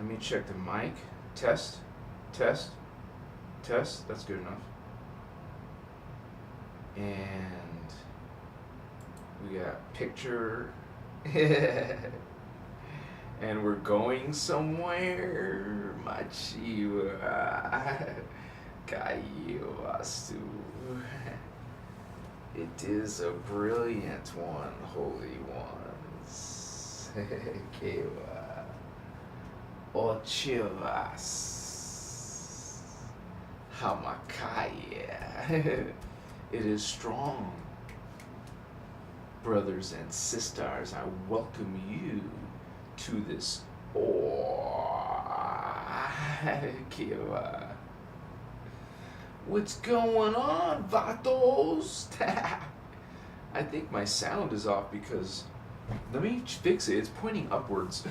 Let me check the mic. Test, test, test. That's good enough. And we got picture. And we're going somewhere. Machiwa. Kaiwasu. It is a brilliant one, holy ones. Kewa. Ochivas. Hamakaya. It is strong. Brothers and sisters, I welcome you to this Kewa. What's going on, vatos? I think my sound is off because, let me fix it, it's pointing upwards.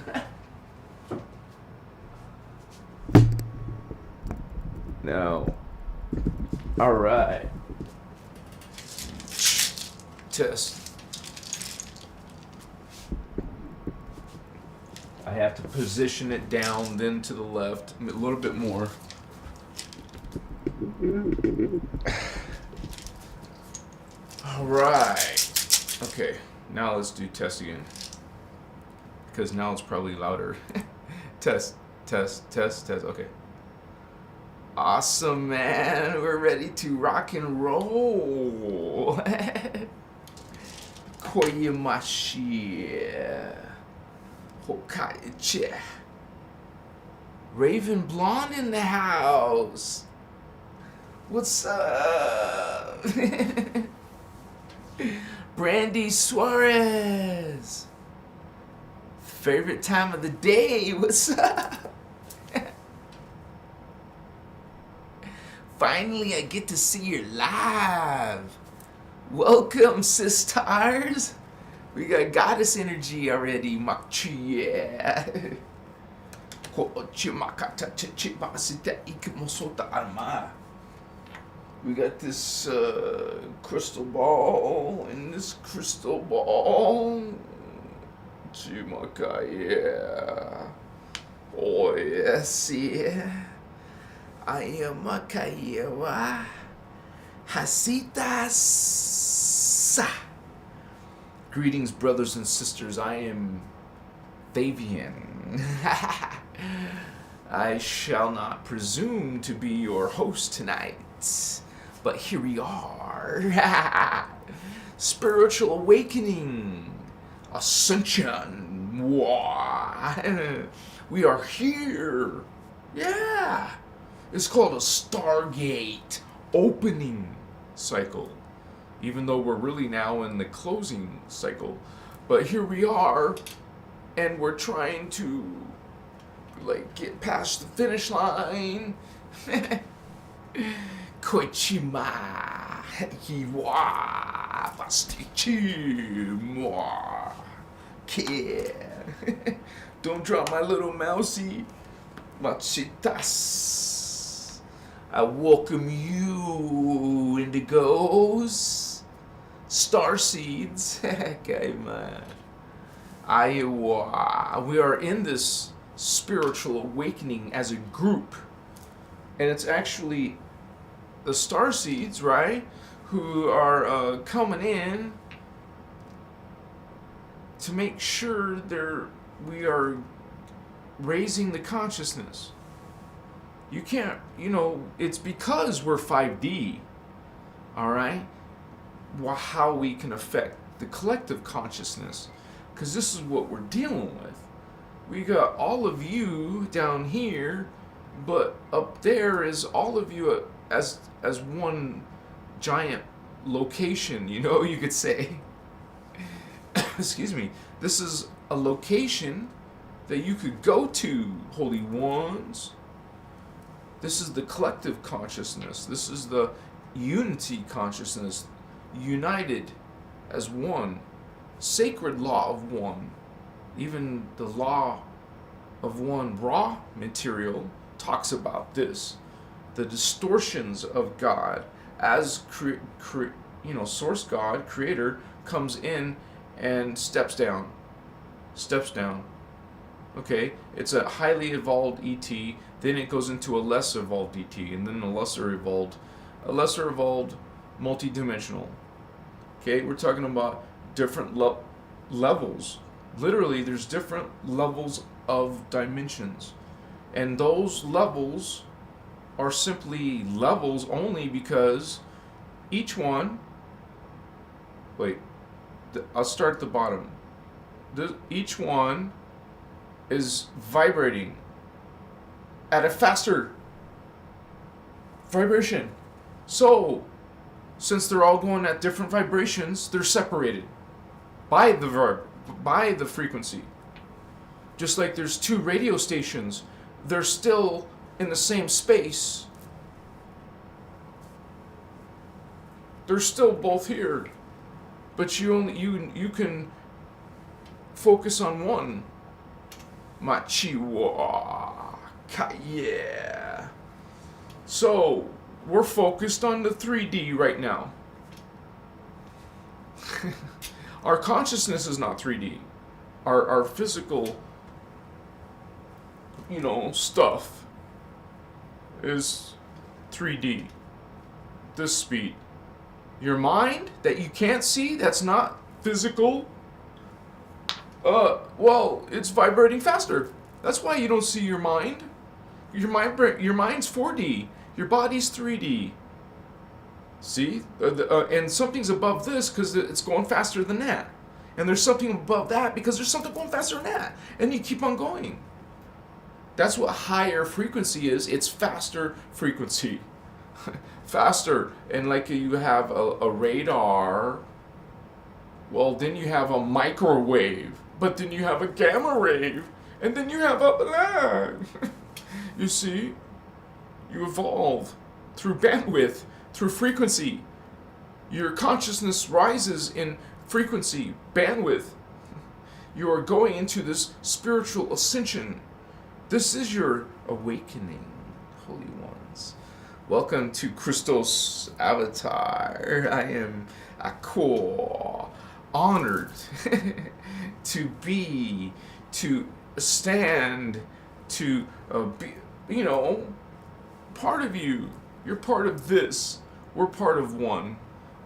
No. Alright. Test. I have to position it down, then to the left, a little bit more. Alright. Okay, now let's do test again. Because now it's probably louder. Test, test, test, test. Okay. Awesome, man. We're ready to rock and roll. Koyamashi. Hokaiche. Raven Blonde in the house. What's up? Brandy Suarez. Favorite time of the day. What's up? Finally, I get to see you live. Welcome, sisters. We got goddess energy already. Machia. We got this crystal ball and this crystal ball. Chimakaya. Oh, yes, yeah. I am Makayewa. Hasitas. Greetings, brothers and sisters. I am Fabian. I shall not presume to be your host tonight, but here we are. Spiritual awakening, ascension. We are here. Yeah. It's called a Stargate opening cycle. Even though we're really now in the closing cycle. But here we are, and we're trying to, like, get past the finish line. Koichima. Hiwa. Fastichima. Care. Don't drop my little mousey. Machitas. I welcome you, indigos, starseeds. Okay, man. Iowa. We are in this spiritual awakening as a group, and it's actually the starseeds, right, who are coming in to make sure we are raising the consciousness. You can't, it's because we're 5D, all right, how we can affect the collective consciousness, because this is what we're dealing with. We got all of you down here, but up there is all of you as one giant location, you could say. Excuse me. This is a location that you could go to, holy ones. This is the collective consciousness. This is the unity consciousness, united as one. Sacred law of one. Even the law of one raw material talks about this. The distortions of God as source God, creator, comes in and steps down. Okay, it's a highly evolved ET. Then it goes into a less evolved ET, and then a lesser evolved, multi-dimensional. Okay, we're talking about different levels. Literally, there's different levels of dimensions, and those levels are simply levels only because each one. Wait, I'll start at the bottom. Each one is vibrating at a faster vibration. So, since they're all going at different vibrations, they're separated by the frequency. Just like there's two radio stations, they're still in the same space. They're still both here, but you can focus on one. Machiwa. Yeah. So, we're focused on the 3D right now. Our consciousness is not 3D. Our physical, stuff is 3D. This speed. Your mind that you can't see, that's not physical, well, it's vibrating faster. That's why you don't see your mind. Your mind's 4D. Your body's 3D. See? And something's above this because it's going faster than that. And there's something above that because there's something going faster than that. And you keep on going. That's what higher frequency is. It's faster frequency. Faster. And like you have a radar, well, then you have a microwave. But then you have a gamma wave. And then you have a... You see? You evolve through bandwidth, through frequency. Your consciousness rises in frequency, bandwidth. You are going into this spiritual ascension. This is your awakening, holy ones. Welcome to Christos Avatar. I am honored to stand, to be, part of you. You're part of this. We're part of one.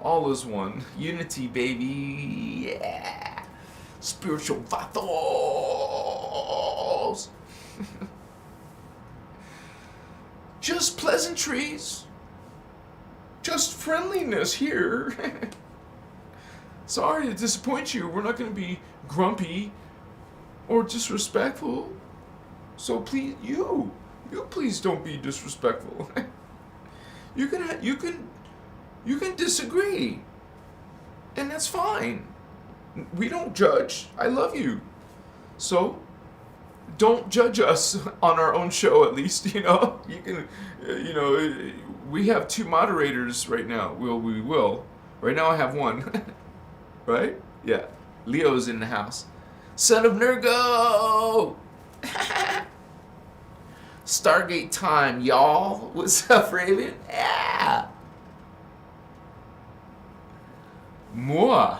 All is one. Unity, baby. Yeah. Spiritual vatos. Just pleasantries. Just friendliness here. Sorry to disappoint you. We're not going to be grumpy or disrespectful. So please, you please don't be disrespectful. You can disagree, and that's fine. We don't judge. I love you, so don't judge us on our own show. At least you can. We have two moderators right now. We will. Right now I have one. Right? Yeah. Leo's in the house. Son of Nurgo. Stargate time, y'all. What's up, Raven? Yeah. Moi.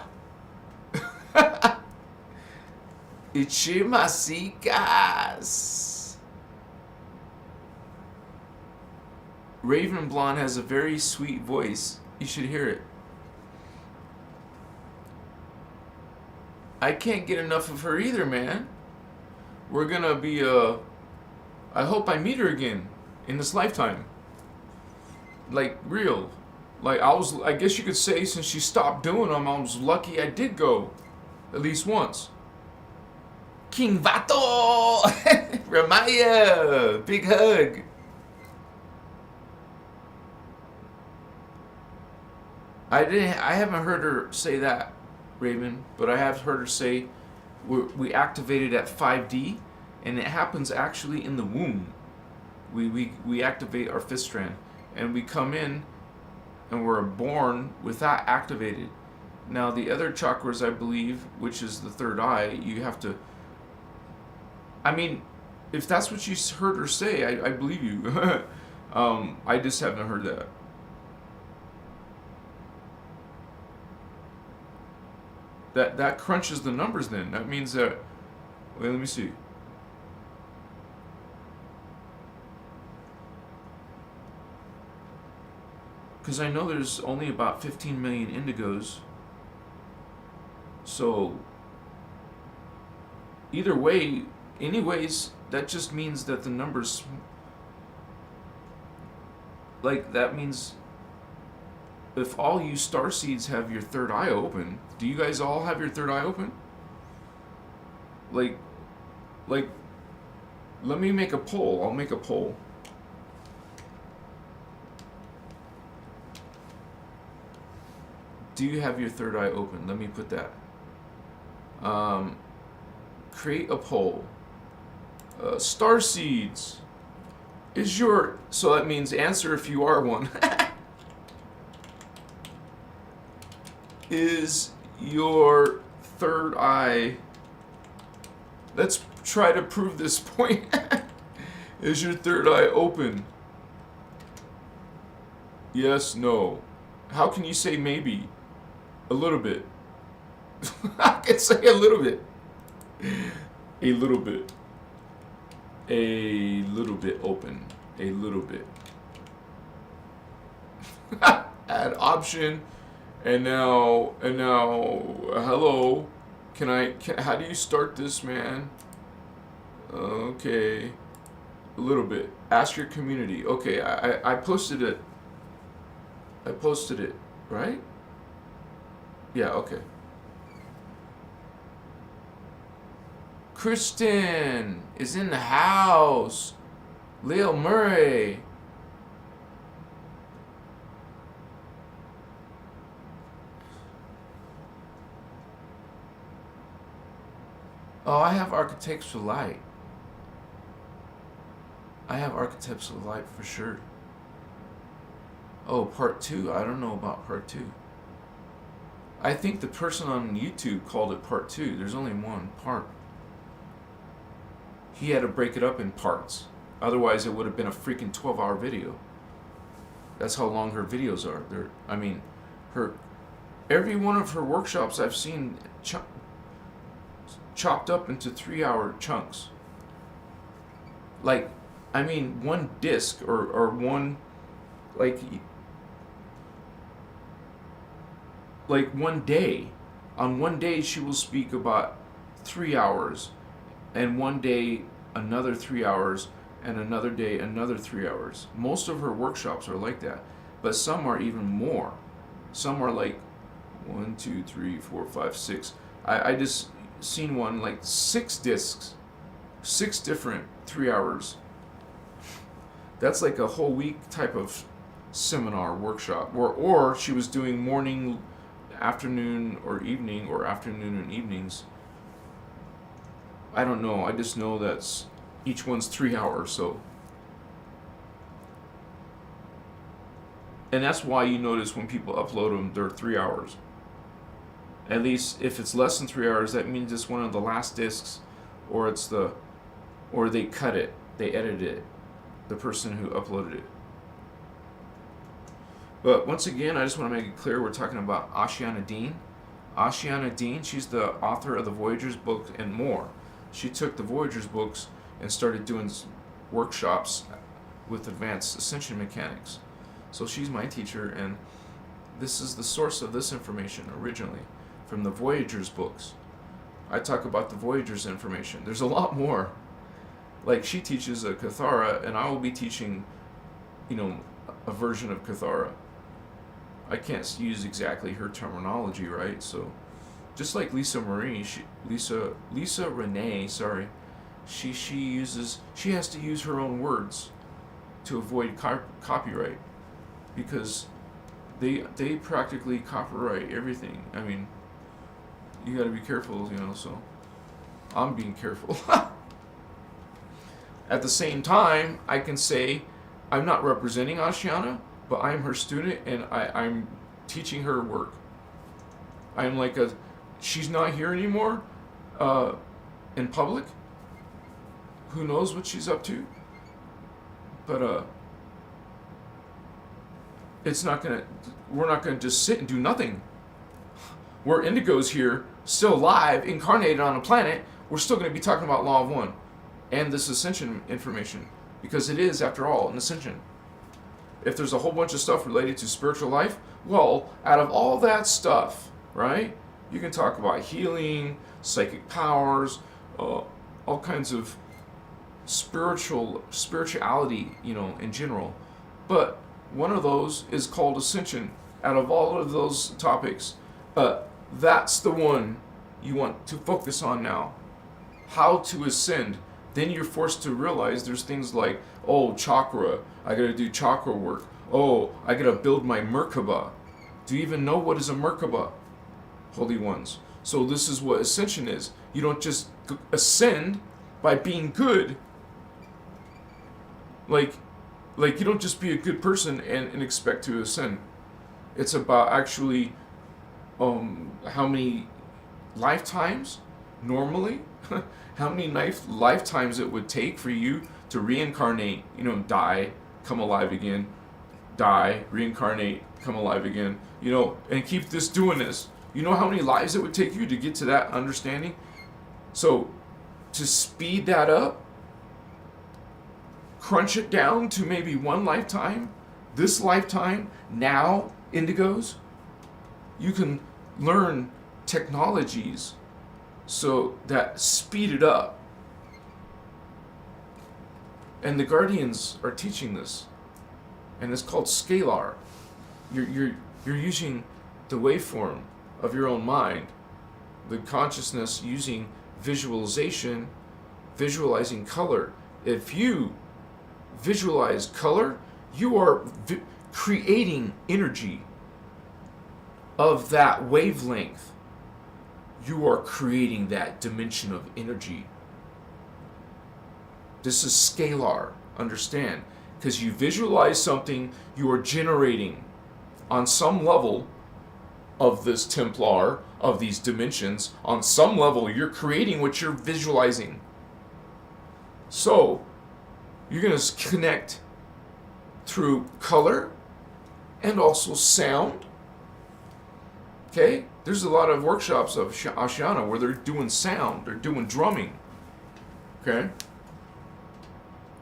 Ichimasikas. Raven Blonde has a very sweet voice. You should hear it. I can't get enough of her either, man. We're gonna be I hope I meet her again in this lifetime. Like, real. Like, I guess you could say since she stopped doing them, I was lucky I did go. At least once. King Vato! Ramaya! Big hug. I haven't heard her say that, Raven, but I have heard her say we activated at 5D. And it happens actually in the womb. We activate our fifth strand, and we come in, and we're born with that activated. Now the other chakras, I believe, which is the third eye, you have to. I mean, if that's what you heard her say, I believe you. I just haven't heard that. That crunches the numbers. Then that means that. Wait, let me see. Because I know there's only about 15 million indigos. So, either way, anyways, that just means that the numbers, like, that means if all you starseeds have your third eye open, do you guys all have your third eye open? Like, let me make a poll. I'll make a poll. Do you have your third eye open? Let me put that. Create a poll. Starseeds. Is your... So that means answer if you are one. Is your third eye... Let's try to prove this point. Is your third eye open? Yes, no. How can you say maybe? A little bit. I can say a little bit. A little bit. A little bit open. A little bit. Add option. And now, hello. How do you start this, man? Okay. A little bit. Ask your community. Okay, I posted it. I posted it, right? Yeah, okay. Kristen is in the house. Leo Murray. Oh, I have Archetypes of Light. I have Archetypes of Light for sure. Oh, part 2. I don't know about part 2. I think the person on YouTube called it part 2. There's only one part. He had to break it up in parts. Otherwise, it would have been a freaking 12-hour video. That's how long her videos are. Every one of her workshops I've seen chopped up into 3-hour chunks. Like, I mean, one disc or one, like one day. On one day, she will speak about 3 hours, and one day another 3 hours, and another day another 3 hours. Most of her workshops are like that, but some are even more. Some are like 1, 2, 3, 4, 5, 6. I just seen one like 6 discs, 6 different 3 hours. That's like a whole week type of seminar workshop, or she was doing morning, afternoon, or evening, or afternoon and evenings. I don't know. I just know that's each one's 3 hours. So, and that's why you notice when people upload them, they're 3 hours. At least if it's less than 3 hours, that means it's one of the last discs, or they cut it, they edited it, the person who uploaded it. But once again, I just want to make it clear, we're talking about Ashiana Dean. Ashiana Dean, she's the author of the Voyagers book and more. She took the Voyagers books and started doing workshops with advanced ascension mechanics. So she's my teacher, and this is the source of this information originally, from the Voyagers books. I talk about the Voyagers information. There's a lot more. Like, she teaches a Cathara, and I will be teaching, a version of Cathara. I can't use exactly her terminology, right? So, just like Lisa Renee, she has to use her own words to avoid copyright, because they practically copyright everything. I mean, you got to be careful, so I'm being careful. At the same time, I can say I'm not representing Ashiana, but I'm her student, and I'm teaching her work. I'm like she's not here anymore in public. Who knows what she's up to? But we're not gonna just sit and do nothing. We're indigos here, still alive, incarnated on a planet. We're still gonna be talking about Law of One and this ascension information, because it is, after all, an ascension. if there's a whole bunch of stuff related to spiritual life, well, out of all that stuff, right, you can talk about healing, psychic powers, all kinds of spirituality, in general. But one of those is called Ascension. Out of all of those topics, that's the one you want to focus on now. How to ascend. Then you're forced to realize there's things like, oh, chakra, I gotta do chakra work. Oh, I gotta build my Merkaba. Do you even know what is a Merkaba, holy ones? So this is what ascension is. You don't just ascend by being good. Like you don't just be a good person and expect to ascend. It's about actually how many lifetimes normally, how many lifetimes it would take for you to reincarnate, die, come alive again, die, reincarnate, come alive again, and keep doing this. You know how many lives it would take you to get to that understanding? So, to speed that up, crunch it down to maybe one lifetime, this lifetime, now, indigos, you can learn technologies so that speed it up. And the Guardians are teaching this, and it's called scalar. You're using the waveform of your own mind, the consciousness using visualization, visualizing color. If you visualize color, you are creating energy of that wavelength. You are creating that dimension of energy. This is scalar, understand? Because you visualize something, you are generating on some level of this Templar, of these dimensions, on some level you're creating what you're visualizing. So, you're going to connect through color and also sound. Okay? There's a lot of workshops of Ashiana where they're doing sound, they're doing drumming. Okay?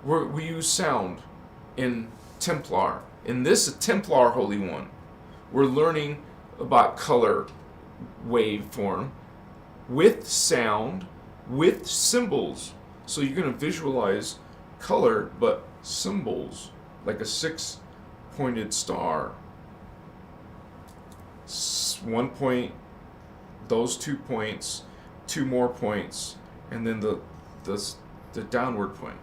We use sound in Templar. In this Templar Holy One, we're learning about color waveform with sound, with symbols. So you're going to visualize color, but symbols, like a 6-pointed star. 1 point, those 2 points, 2 more points, and then the downward point.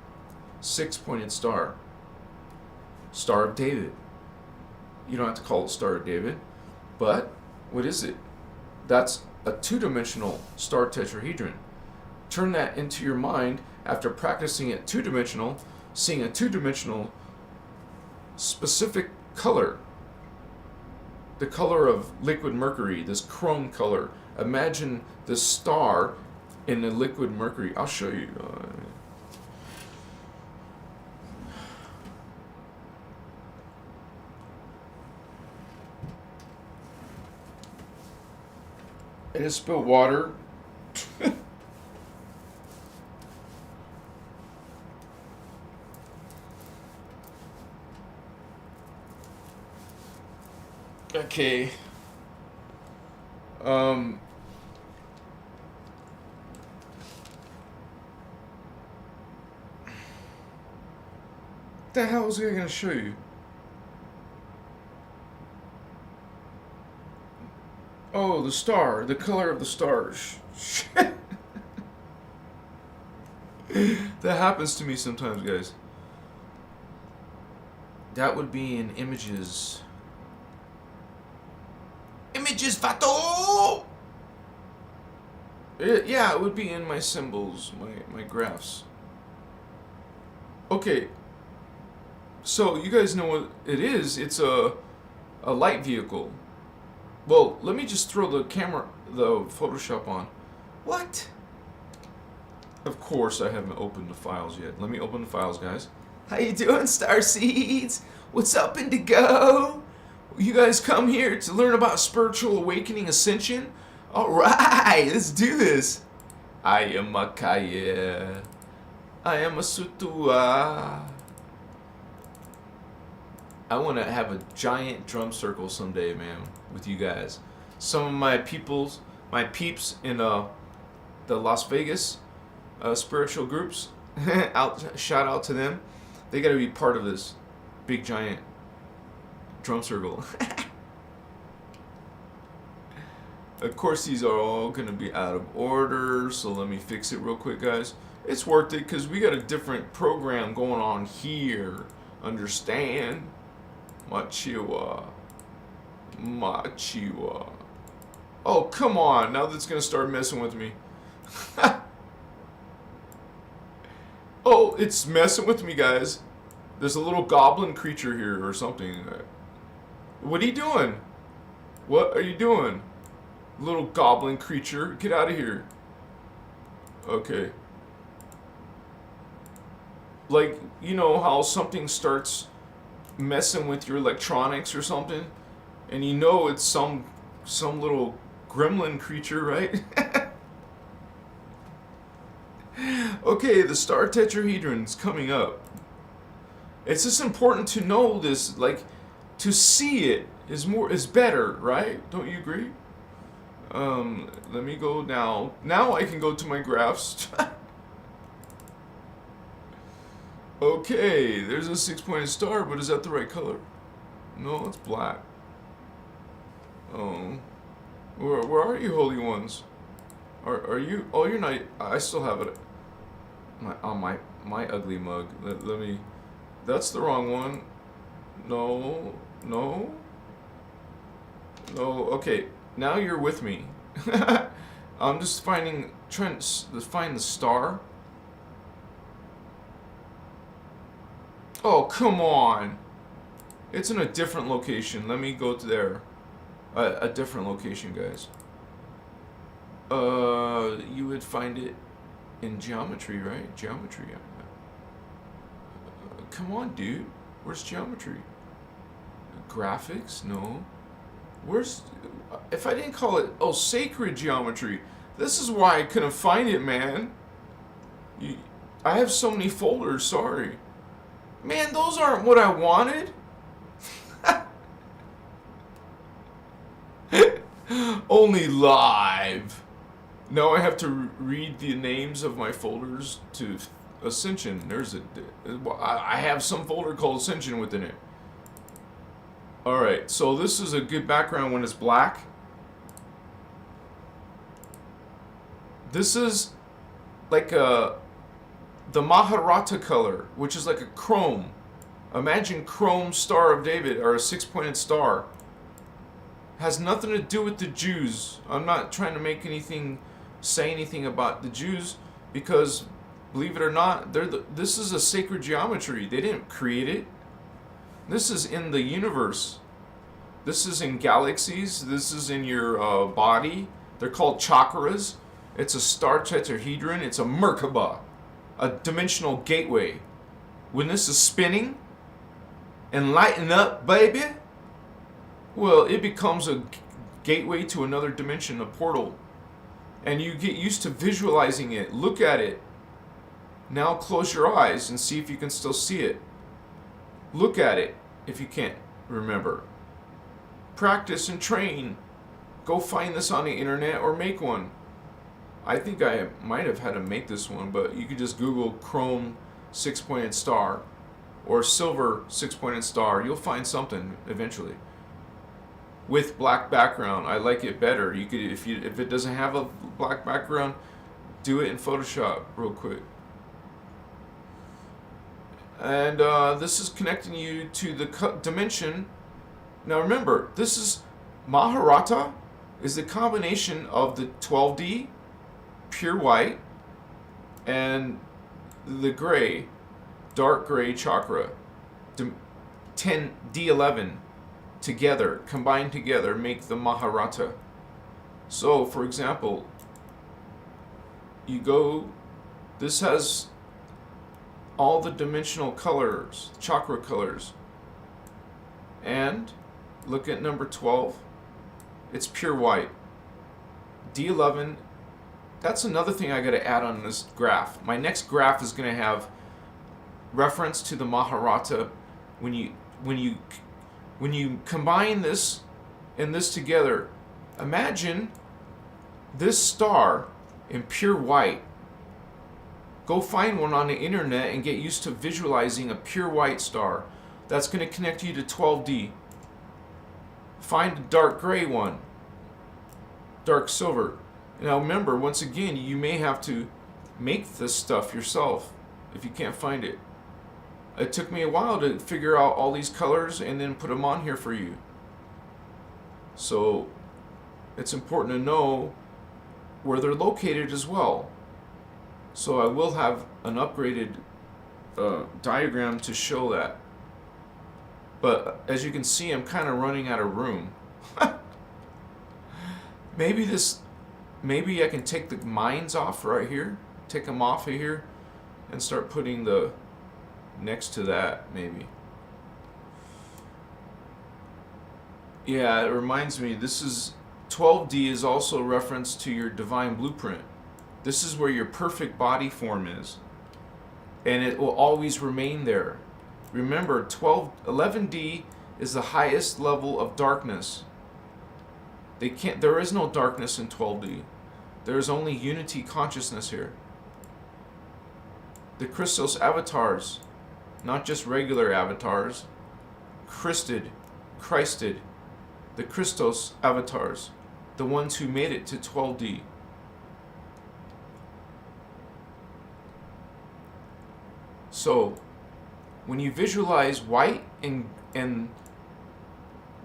6-pointed star. Star of David. You don't have to call it Star of David, but what is it? That's a 2-dimensional star tetrahedron. Turn that into your mind after practicing it 2-dimensional, seeing a 2-dimensional specific color. The color of liquid mercury, this chrome color. Imagine the star in the liquid mercury. I'll show you. I just spilled water. Okay. What the hell was I going to show you? Oh, the star, the color of the stars. That happens to me sometimes, guys. That would be in images. Images, Fato! Yeah, it would be in my symbols, my graphs. Okay. So, you guys know what it is. It's a light vehicle. Well, let me just throw the Photoshop on. What? Of course, I haven't opened the files yet. Let me open the files, guys. How you doing, Starseeds? What's up, Indigo? You guys come here to learn about spiritual awakening ascension? Alright, let's do this. I am a Kaya. I am a Sutua. I want to have a giant drum circle someday, man, with you guys. Some of my peeps in the Las Vegas spiritual groups, shout out to them. They got to be part of this big giant drum circle. Of course, these are all going to be out of order, so let me fix it real quick, guys. It's worth it because we got a different program going on here. Understand? Machiwa. Oh, come on. Now that's going to start messing with me. Oh, it's messing with me, guys. There's a little goblin creature here or something. What are you doing? What are you doing? Little goblin creature. Get out of here. Okay. Like, you know how something starts messing with your electronics or something? And you know it's some little gremlin creature, right? Okay, the star tetrahedron's coming up. It's just important to know this, like, to see it is better, right? Don't you agree? Let me go now. Now I can go to my graphs. Okay, there's a 6-pointed star, but is that the right color? No, it's black. Oh. Where are you, holy ones? Are you? Oh, you're not. I still have it. My ugly mug. Let me. That's the wrong one. No. Okay, now you're with me. I'm just trying to find the star. Oh, come on. It's in a different location. Let me go to there. A different location, guys. You would find it in geometry, right? Geometry. Come on, dude. Where's geometry? Graphics? No. Where's... If I didn't call it... Oh, sacred geometry. This is why I couldn't find it, man. I have so many folders, sorry. Man, those aren't what I wanted. Only live. Now I have to read the names of my folders to Ascension. I have some folder called Ascension within it. Alright, so this is a good background when it's black. This is like the Maharata color, which is like a chrome. Imagine chrome Star of David, or a 6-pointed star. Has nothing to do with the Jews. I'm not trying to say anything about the Jews, because believe it or not, this is a sacred geometry. They didn't create it. This is in the universe. This is in galaxies. This is in your body. They're called chakras. It's a star tetrahedron. It's a Merkaba, a dimensional gateway. When this is spinning and lighting up, baby, well, it becomes a gateway to another dimension, a portal. And you get used to visualizing it. Look at it. Now close your eyes and see if you can still see it. Look at it if you can't remember. Practice and train. Go find this on the internet or make one. I think I might have had to make this one, but you could just Google chrome 6-pointed star or silver 6-pointed star. You'll find something eventually. With black background, I like it better. You could, if it doesn't have a black background, do it in Photoshop real quick. And this is connecting you to the dimension. Now remember, this is Maharata is the combination of the 12D, pure white, and the gray, dark gray chakra, 10D11 together, combined together, make the Maharata. So, for example, this has all the dimensional colors, chakra colors, and look at number 12, it's pure white. D11, that's another thing I got to add on this graph. My next graph is going to have reference to the Maharata when you when you combine this and this together, imagine this star in pure white. Go find one on the internet and get used to visualizing a pure white star. That's going to connect you to 12D. Find a dark gray one, dark silver. Now remember, once again, you may have to make this stuff yourself if you can't find it. It took me a while to figure out all these colors and then put them on here for you. So it's important to know where they're located as well. So I will have an upgraded diagram to show that. But as you can see, I'm kind of running out of room. Maybe I can take the mines off right here. Take them off of here and start putting the next to that, maybe. Yeah, it reminds me, this is 12D is also a reference to your divine blueprint. This is where your perfect body form is. And it will always remain there. Remember, 11D is the highest level of darkness. There is no darkness in 12D. There is only unity consciousness here. The Christos avatars, not just regular avatars, Christed, the Christos avatars, the ones who made it to 12D. So, when you visualize white and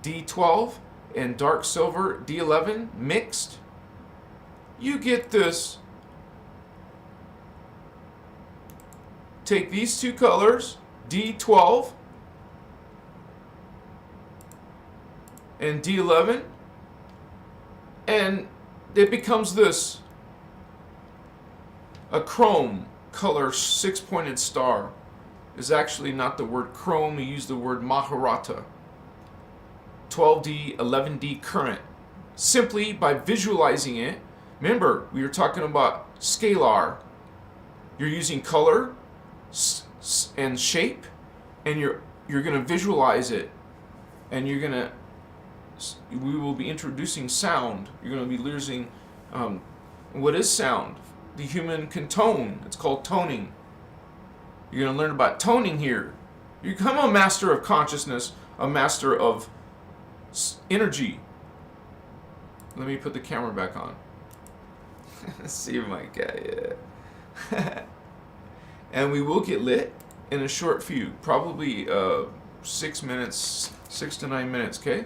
D12 and dark silver D11 mixed, you get this. Take these two colors, D12 and D11, and it becomes this, a chrome color 6-pointed star. Is actually not the word chrome, you use the word Maharata. 12D, 11D current. Simply by visualizing it. Remember, we were talking about scalar. You're using color and shape, and you're going to visualize it, and we will be introducing sound. You're going to be losing, what is sound? The human can tone. It's called toning. You're going to learn about toning here. You become a master of consciousness, a master of energy. Let me put the camera back on. See my guy, yeah. And we will get lit in a short few, probably 6 minutes, 6 to 9 minutes, okay?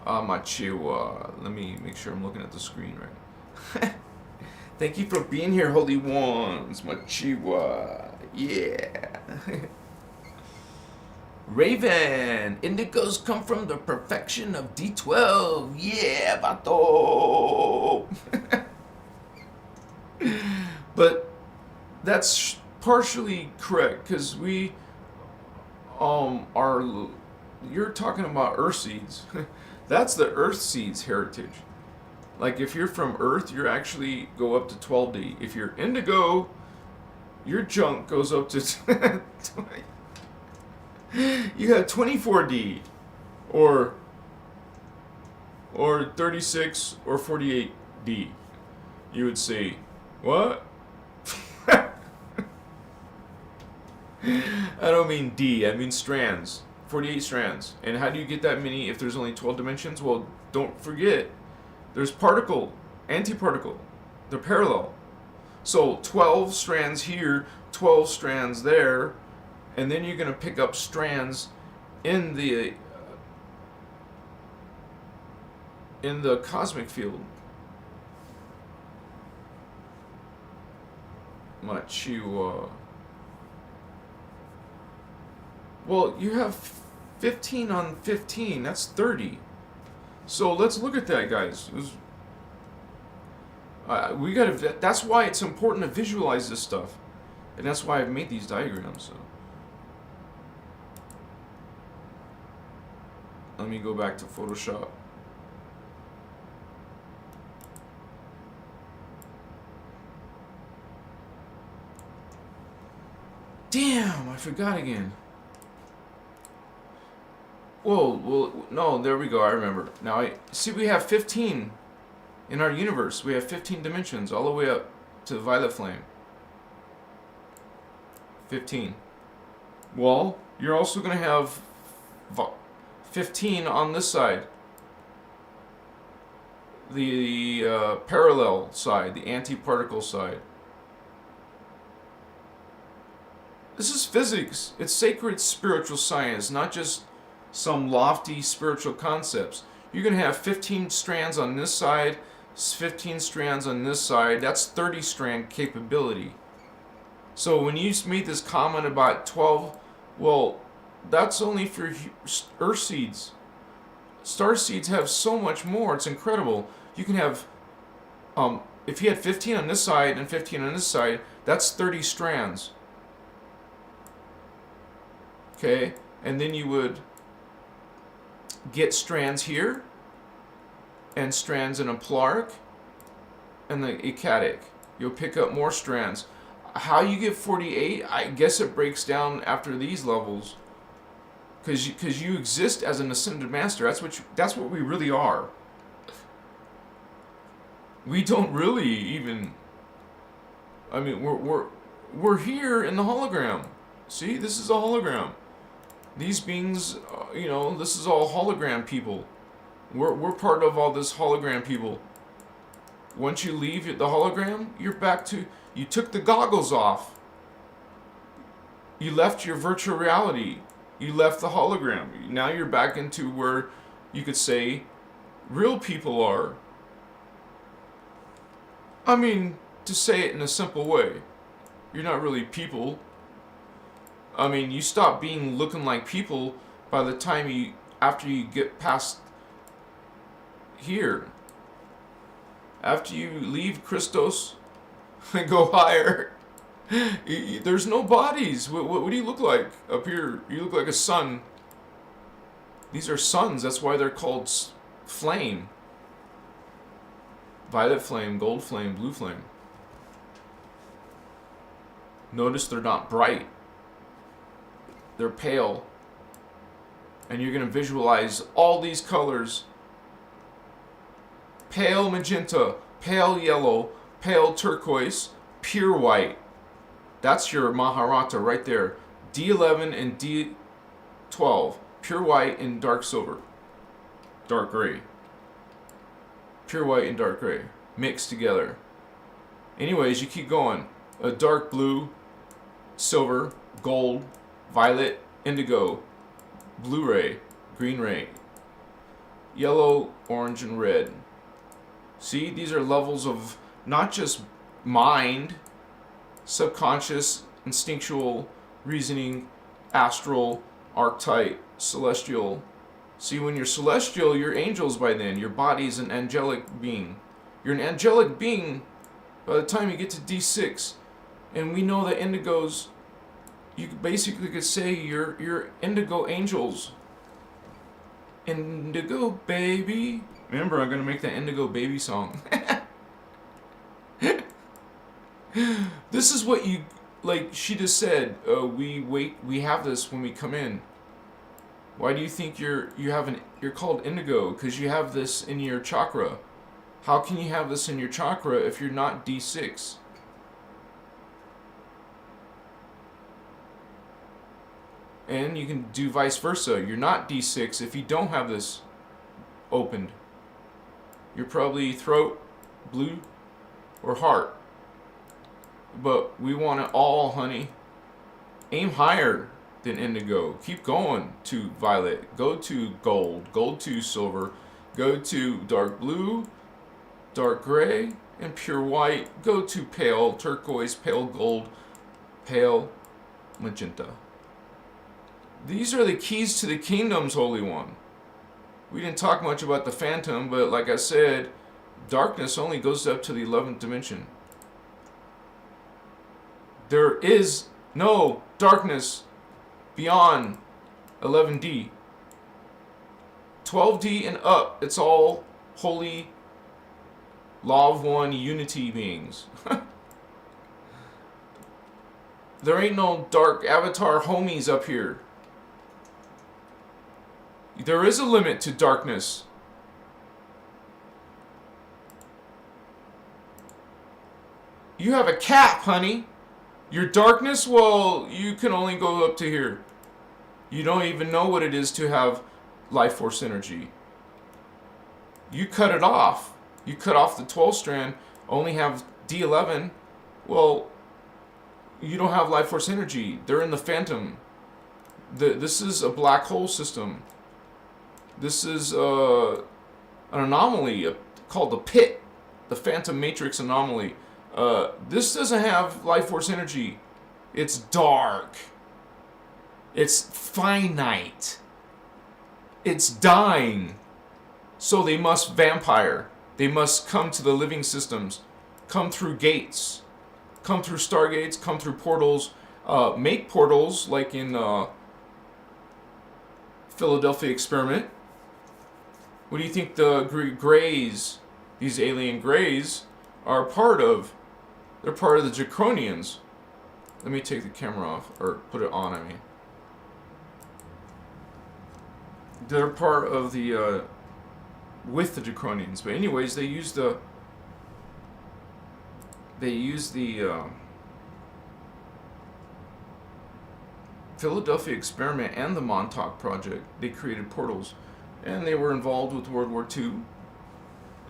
Machiwa. Let me make sure I'm looking at the screen right. Thank you for being here, holy ones. Machiwa. Yeah. Raven. Indigos come from the perfection of D12. Yeah, bato. But that's partially correct, because we are, you're talking about earth seeds. That's the earth seeds heritage. Like if you're from Earth, you actually go up to 12D. If you're indigo, your junk goes up to you have 24D or 36 or 48D. You would say, what? I don't mean D, I mean strands. 48 strands. And how do you get that many if there's only 12 dimensions? Well, don't forget, there's particle, antiparticle. They're parallel. So 12 strands here, 12 strands there, and then you're going to pick up strands in the cosmic field. Well, you have 15 on 15. That's 30. So let's look at that, guys. We gotta. That's why it's important to visualize this stuff, and that's why I've made these diagrams. So let me go back to Photoshop. Damn, I forgot again. No, there we go. I remember. Now, see, we have 15 in our universe. We have 15 dimensions all the way up to the violet flame. 15. Well, you're also going to have 15 on this side. The parallel side, the antiparticle side. This is physics. It's sacred spiritual science, not just some lofty spiritual concepts. You're going to have 15 strands on this side, 15 strands on this side. That's 30 strand capability. So when you made this comment about 12, well, that's only for earth seeds. Star seeds have so much more. It's incredible. You can have, if you had 15 on this side and 15 on this side, that's 30 strands. Okay, and then you would get strands here, and strands in a Plark, and the Ecadic. You'll pick up more strands. How you get 48, I guess it breaks down after these levels. Because you exist as an ascended master. That's what we really are. We don't really even. I mean, we're here in the hologram. See, this is a hologram. These beings, this is all hologram people. We're part of all this hologram people. Once you leave the hologram, you're back to. You took the goggles off. You left your virtual reality. You left the hologram. Now you're back into where you could say real people are. I mean, to say it in a simple way, you're not really people. I mean, you stop looking like people by the time after you get past here. After you leave Christos and go higher, there's no bodies. What do you look like up here? You look like a sun. These are suns. That's why they're called flame. Violet flame, gold flame, blue flame. Notice they're not bright. They're pale. And you're going to visualize all these colors. Pale magenta, pale yellow, pale turquoise, pure white. That's your Maharata right there. D11 and D12. Pure white and dark silver. Dark gray. Pure white and dark gray. Mixed together. Anyways, you keep going. A dark blue, silver, gold, violet, indigo, blue ray, green ray, yellow, orange, and red. See, these are levels of not just mind, subconscious, instinctual, reasoning, astral, archetype, celestial. See, when you're celestial, you're angels by then. Your body's an angelic being. You're an angelic being by the time you get to D6. And we know that indigos, you basically could say you're indigo angels. Indigo baby. Remember, I'm going to make that indigo baby song. This is what you, like she just said, we have this when we come in. Why do you think you're called indigo? Because you have this in your chakra. How can you have this in your chakra if you're not D6? And you can do vice versa. You're not D6 if you don't have this opened. You're probably throat, blue, or heart. But we want it all, honey. Aim higher than indigo. Keep going to violet. Go to gold. Go to silver. Go to dark blue, dark gray, and pure white. Go to pale turquoise, pale gold, pale magenta. These are the keys to the kingdoms, Holy One. We didn't talk much about the phantom, but like I said, darkness only goes up to the 11th dimension. There is no darkness beyond 11D. 12D and up, it's all holy, law of one, unity beings. There ain't no dark avatar homies up here. There is a limit to darkness. You have a cap, honey. Your darkness, well, you can only go up to here. You don't even know what it is to have life force energy. You cut it off. You cut off the 12 strand, only have D11. Well, you don't have life force energy. They're in the phantom. This is a black hole system. This is an anomaly called the pit, the phantom matrix anomaly. This doesn't have life force energy. It's dark. It's finite. It's dying. So they must vampire. They must come to the living systems. Come through gates. Come through stargates. Come through portals. Make portals like in Philadelphia experiment. What do you think the Greys, these alien Greys, are part of? They're part of the Draconians. Let me take the camera off, or put it on, I mean. They're part of the, with the Draconians. But anyways, they use the Philadelphia experiment and the Montauk Project. They created portals. And they were involved with World War II.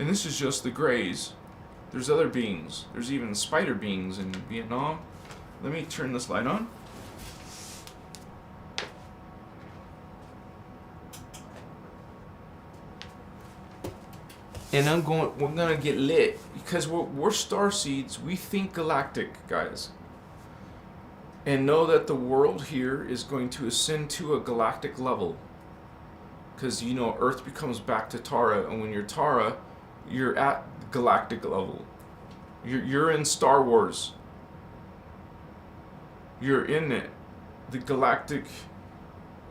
And this is just the Greys. There's other beings. There's even spider beings in Vietnam. Let me turn this light on. And we're gonna get lit because we're starseeds. We think galactic, guys. And know that the world here is going to ascend to a galactic level. Because, you know, Earth becomes back to Tara, and when you're Tara, you're at galactic level. You're in Star Wars. You're in it. The galactic,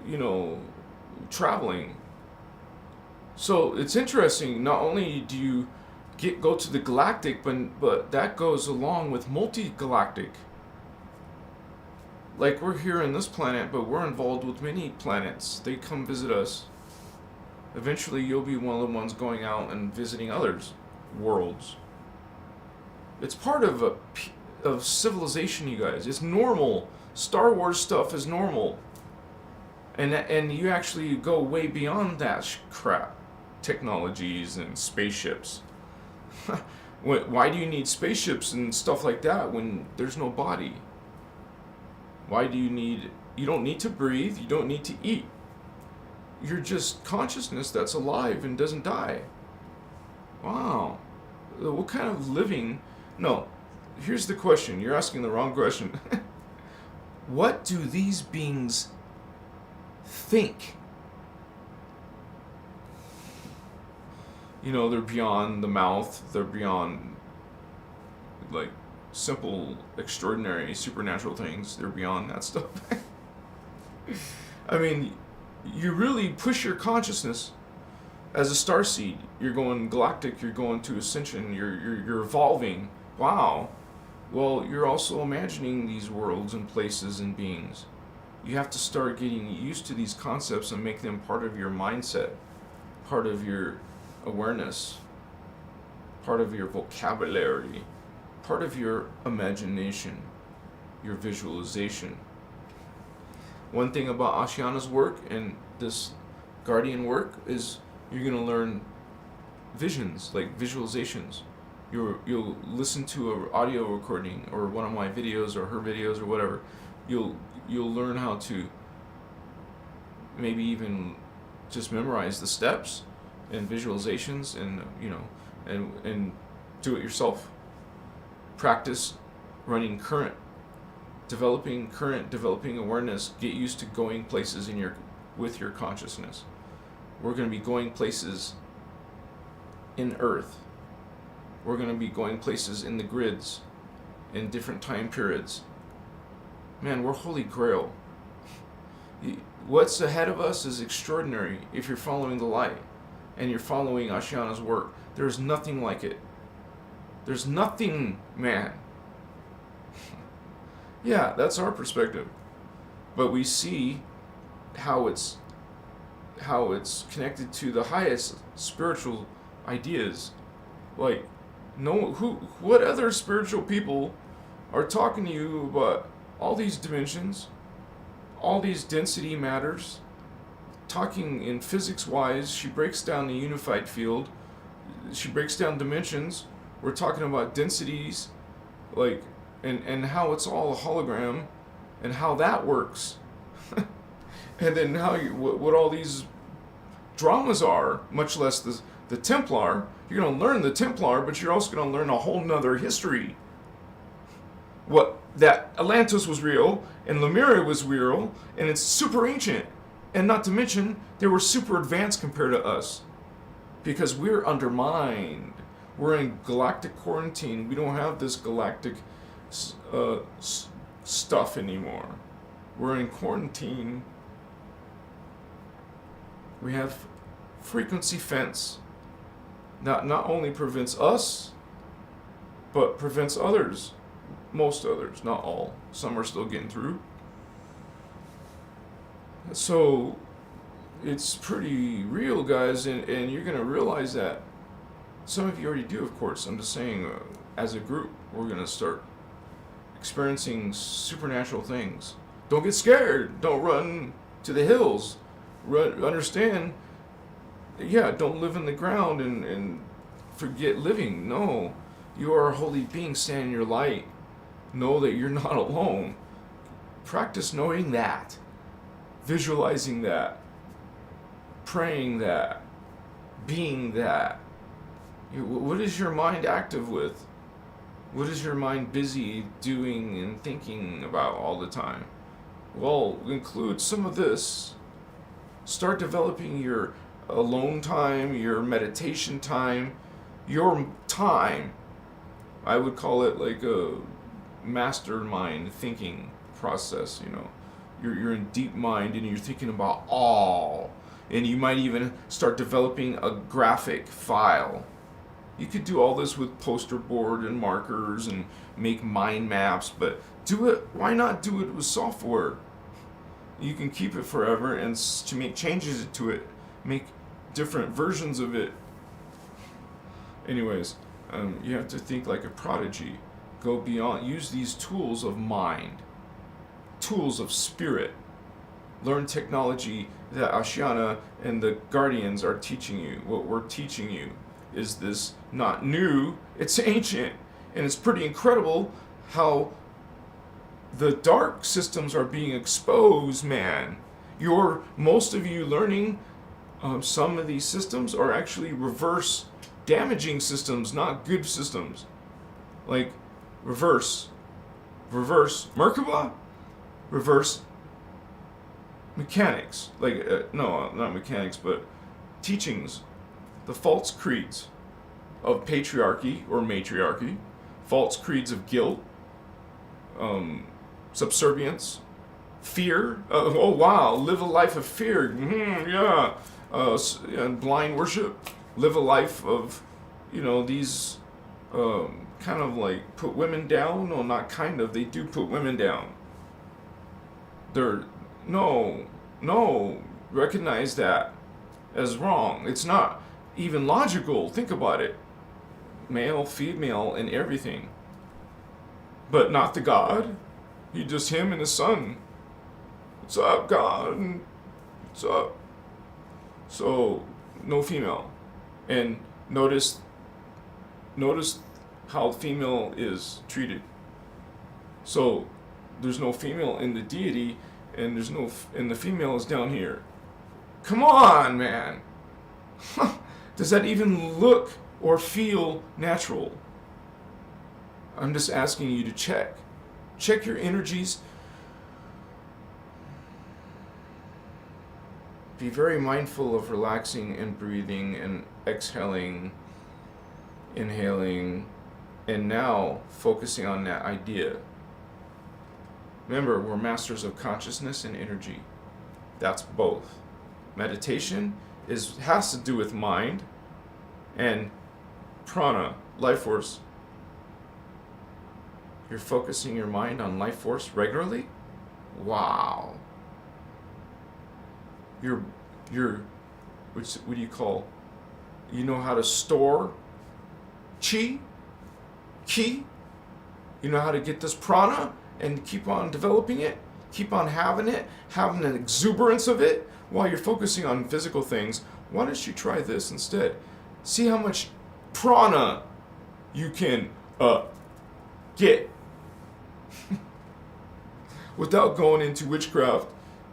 you know, traveling. So it's interesting. Not only do you go to the galactic, but that goes along with multi-galactic. Like we're here in this planet, but we're involved with many planets. They come visit us. Eventually, you'll be one of the ones going out and visiting others' worlds. It's part of civilization, you guys. It's normal. Star Wars stuff is normal. And you actually go way beyond that crap. Technologies and spaceships. Why do you need spaceships and stuff like that when there's no body? Why do you don't need to breathe, you don't need to eat. You're just consciousness that's alive and doesn't die. Wow. What kind of living? No. Here's the question. You're asking the wrong question. What do these beings think? You know, they're beyond the mouth. They're beyond, like, simple, extraordinary, supernatural things. They're beyond that stuff. I mean, you really push your consciousness as a starseed. You're going galactic, you're going to Ascension, you're evolving. Wow. Well, you're also imagining these worlds and places and beings. You have to start getting used to these concepts and make them part of your mindset, part of your awareness, part of your vocabulary, part of your imagination, your visualization. One thing about Ashiana's work and this Guardian work is you're going to learn visions, like visualizations. You'll listen to an audio recording or one of my videos or her videos or whatever. You'll learn how to maybe even just memorize the steps and visualizations and, you know, and do it yourself. Practice running current, developing awareness. Get used to going places with your consciousness. We're going to be going places in Earth. We're going to be going places in the grids, in different time periods. Man, we're Holy Grail. What's ahead of us is extraordinary if you're following the light and you're following Ashiana's work. There's nothing like it. There's nothing, man. Yeah, that's our perspective. But we see how it's how it's connected to the highest spiritual ideas. Like, what other spiritual people are talking to you about all these dimensions, all these density matters, talking in physics wise. She breaks down the unified field, she breaks down dimensions. We're talking about densities, like, and how it's all a hologram, and how that works. And then how what all these dramas are, much less the Templar. You're going to learn the Templar, but you're also going to learn a whole nother history. What, that Atlantis was real, and Lemuria was real, and it's super ancient. And not to mention, they were super advanced compared to us. Because we're undermined. We're in galactic quarantine. We don't have this galactic stuff anymore. We're in quarantine. We have frequency fence. Not only prevents us, but prevents others. Most others, not all. Some are still getting through. So it's pretty real, guys, and you're going to realize that. Some of you already do, of course. I'm just saying, as a group, we're going to start experiencing supernatural things. Don't get scared. Don't run to the hills. Understand, yeah, don't live in the ground and forget living. No, you are a holy being, stand in your light. Know that you're not alone. Practice knowing that, visualizing that, praying that, being that. What is your mind active with? What is your mind busy doing and thinking about all the time? Well, include some of this. Start developing your alone time, your meditation time, your time. I would call it like a mastermind thinking process, you know. You're in deep mind and you're thinking about all. And you might even start developing a graphic file. You could do all this with poster board and markers and make mind maps, but do it, why not do it with software? You can keep it forever and to make changes to it, make different versions of it. Anyways, you have to think like a prodigy. Go beyond, use these tools of mind, tools of spirit. Learn technology that Ashiana and the Guardians are teaching you. What we're teaching you is this not new, it's ancient. And it's pretty incredible how the dark systems are being exposed, man. Most of you learning some of these systems are actually reverse damaging systems, not good systems. Like reverse Merkaba, reverse mechanics. Like, no, not mechanics, but teachings. The false creeds of patriarchy or matriarchy, false creeds of guilt, subservience, fear. Oh wow, live a life of fear. Yeah, and blind worship. Live a life of, these kind of like put women down. No, not kind of. They do put women down. No, recognize that as wrong. It's not even logical. Think about it. Male, female, and everything. But not the God. He just him and his son. What's up, God? What's up? So, no female. And notice how female is treated. So, there's no female in the deity, and and the female is down here. Come on, man. Does that even look or feel natural? I'm just asking you to check. Check your energies. Be very mindful of relaxing and breathing and exhaling, inhaling, and now focusing on that idea. Remember, we're masters of consciousness and energy. That's both. Meditation has to do with mind and prana, life force. You're focusing your mind on life force regularly? Wow. your, what do you call, you know how to store chi, ki, you know how to get this prana and keep on developing it, keep on having it, having an exuberance of it while you're focusing on physical things. Why don't you try this instead? See how much prana you can get without going into witchcraft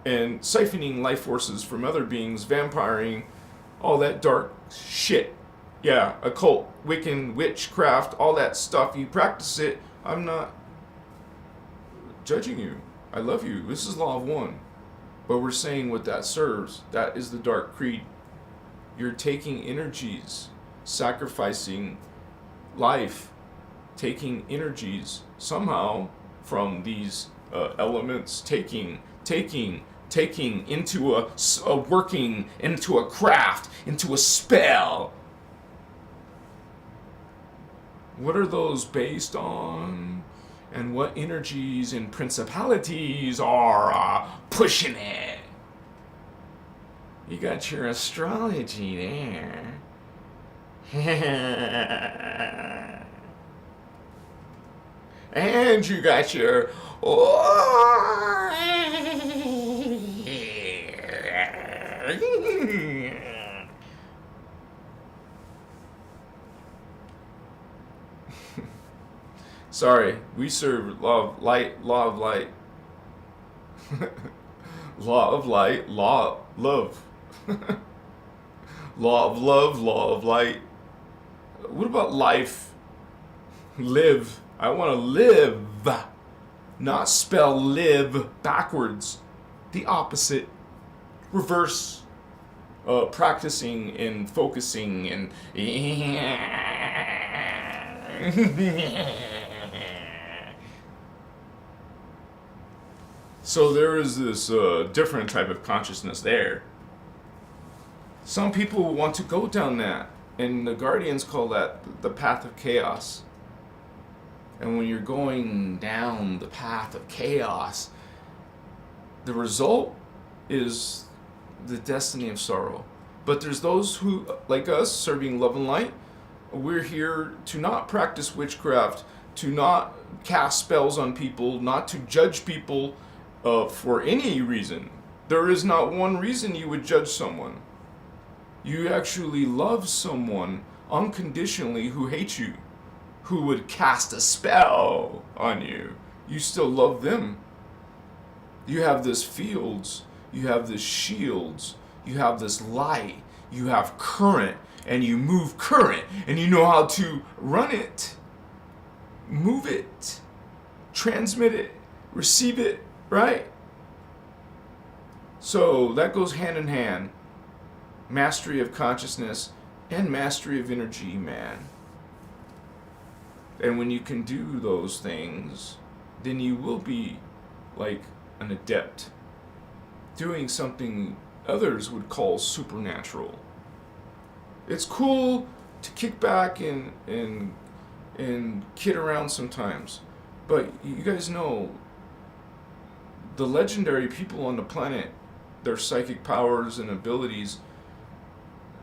and siphoning life forces from other beings, vampiring, all that dark shit. Yeah, occult, Wiccan, witchcraft, all that stuff. You practice it. I'm not judging you. I love you. This is law of one. But we're saying what that serves. That is the dark creed. You're taking energies, sacrificing life, taking energies somehow from these elements, taking into a working, into a craft, into a spell. What are those based on? And what energies and principalities are pushing it? You got your astrology there. And you got your... Sorry, we serve law of light, law of light. Law of light, law of love. Law of love, law of light. What about life? Live. I want to live. Not spell live backwards. The opposite. Reverse. Practicing and focusing and... So there is this different type of consciousness there. Some people want to go down that, and the Guardians call that the path of chaos. And when you're going down the path of chaos, the result is the destiny of sorrow. But there's those who, like us, serving love and light, we're here to not practice witchcraft, to not cast spells on people, not to judge people for any reason. There is not one reason you would judge someone. You actually love someone unconditionally who hates you, who would cast a spell on you. You still love them. You have this fields, you have this shields, you have this light, you have current, and you move current, and you know how to run it, move it, transmit it, receive it, right? So that goes hand in hand. Mastery of consciousness and mastery of energy, man. And when you can do those things, then you will be like an adept, doing something others would call supernatural. It's cool to kick back and kid around sometimes, but you guys know the legendary people on the planet, their psychic powers and abilities,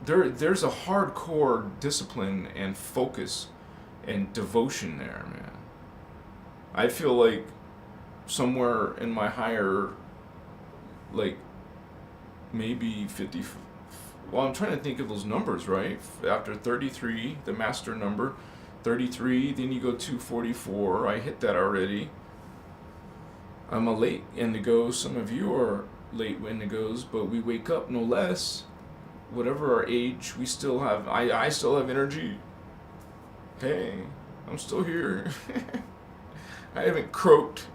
there's a hardcore discipline and focus and devotion there, man. I feel like somewhere in my higher, like maybe 50, well, I'm trying to think of those numbers, right? After 33, the master number, 33, then you go to 44. I hit that already. I'm a late indigo. Some of you are late indigos, but we wake up no less. Whatever our age, we still have, I still have energy. Hey, I'm still here. I haven't croaked.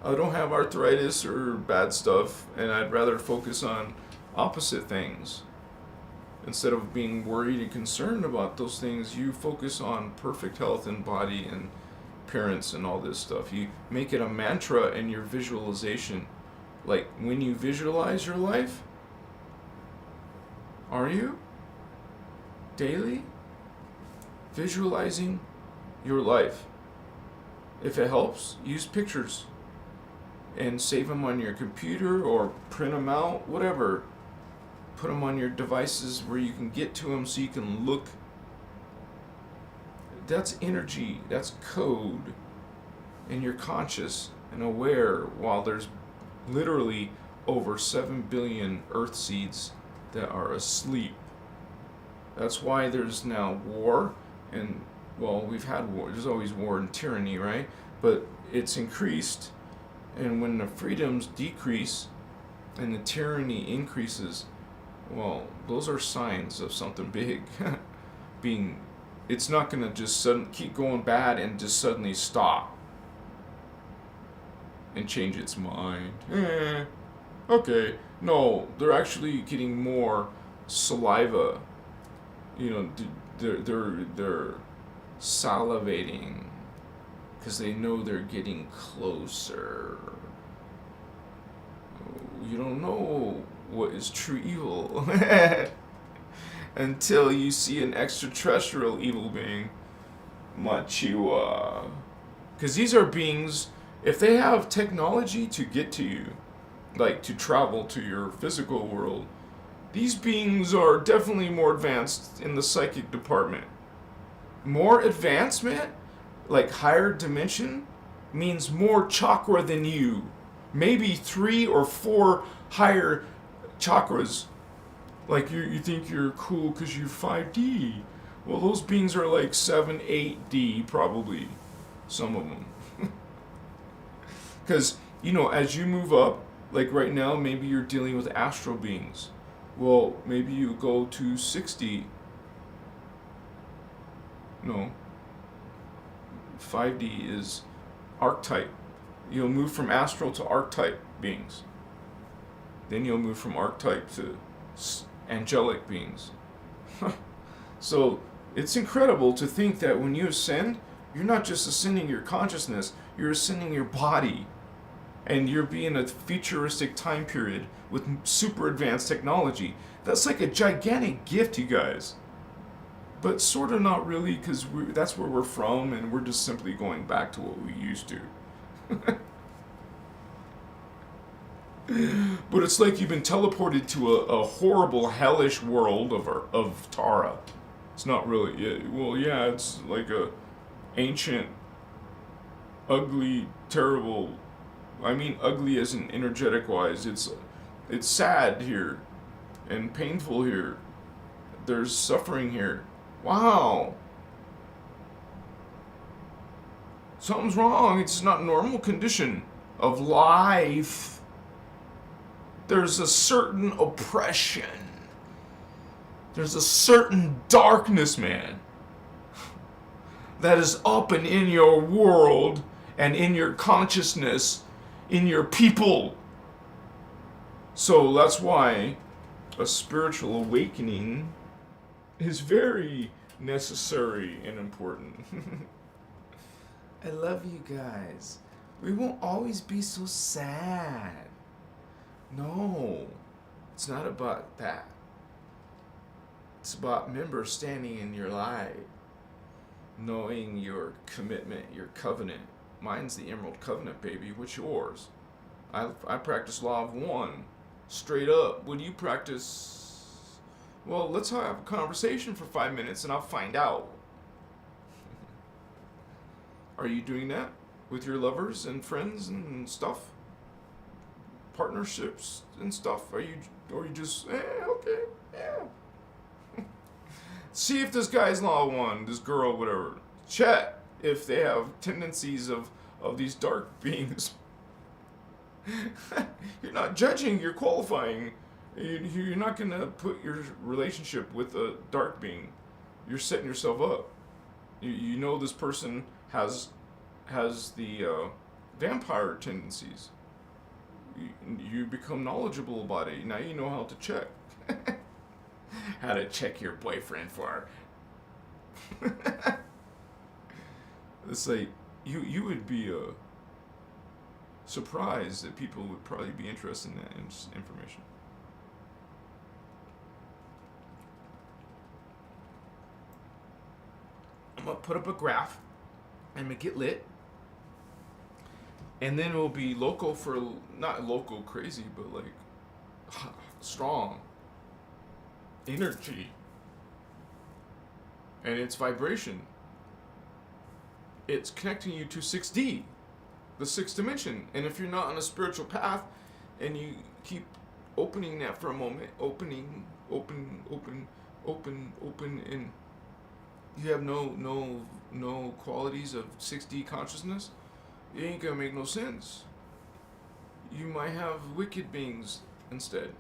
I don't have arthritis or bad stuff, and I'd rather focus on opposite things. Instead of being worried and concerned about those things, you focus on perfect health and body and appearance and all this stuff. You make it a mantra in your visualization. Like when you visualize your life, are you daily visualizing your life? If it helps, use pictures and save them on your computer or print them out, whatever. Put them on your devices where you can get to them so you can look. That's energy. That's code. And you're conscious and aware while there's literally over 7 billion earth seeds that are asleep. That's why there's now war. And, well, we've had war. There's always war and tyranny, right? But it's increased. And when the freedoms decrease and the tyranny increases, well, those are signs of something big being. It's not going to just keep going bad and just suddenly stop and change its mind. Okay. No, they're actually getting more saliva. You know, they're salivating because they know they're getting closer. You don't know what is true evil until you see an extraterrestrial evil being. Machiwa. Because these are beings, if they have technology to get to you, like to travel to your physical world, these beings are definitely more advanced in the psychic department. More advancement, like higher dimension, means more chakra than you. Maybe 3 or 4 higher chakras. Like you think you're cool because you're 5D. Well, those beings are like 7, 8D probably. Some of them. Because, as you move up, like right now, maybe you're dealing with astral beings. Well, maybe you go to 6D. No. 5D is archetype. You'll move from astral to archetype beings. Then you'll move from archetype to angelic beings. So it's incredible to think that when you ascend, you're not just ascending your consciousness, you're ascending your body. And you're being a futuristic time period with super advanced technology. That's like a gigantic gift, you guys. But sort of not really, because that's where we're from, and we're just simply going back to what we used to. But it's like you've been teleported to a horrible, hellish world of Tara. It's not really. Yeah, it's like a ancient, ugly, terrible. I mean, ugly as in energetic wise. It's sad here, and painful here. There's suffering here. Wow. Something's wrong. It's not a normal condition of life. There's a certain oppression. There's a certain darkness, man, that is up and in your world and in your consciousness, in your people. So that's why a spiritual awakening is very necessary and important. I love you guys. We won't always be so sad. No, it's not about that. It's about members standing in your light, knowing your commitment, your covenant. Mine's the Emerald Covenant, baby. What's yours? I practice Law of One. Straight up. What do you practice? Well, let's have a conversation for 5 minutes and I'll find out. Are you doing that with your lovers and friends and stuff? Partnerships and stuff? Or you just, okay, yeah. See if this guy's Law of One, this girl, whatever. Check if they have tendencies of these dark beings. You're not judging, you're qualifying. You're not going to put your relationship with a dark being. You're setting yourself up. You know this person has the vampire tendencies. You become knowledgeable about it. Now you know how to check. How to check your boyfriend for. It's like you would be surprised that people would probably be interested in that information. I'm gonna put up a graph and make it lit, and then it'll be local for not local crazy, but like strong. energy and its vibration. It's connecting you to 6D, the sixth dimension. And if you're not on a spiritual path and you keep opening that for a moment, open, and you have no qualities of 6D consciousness, it ain't gonna make no sense. You might have wicked beings instead.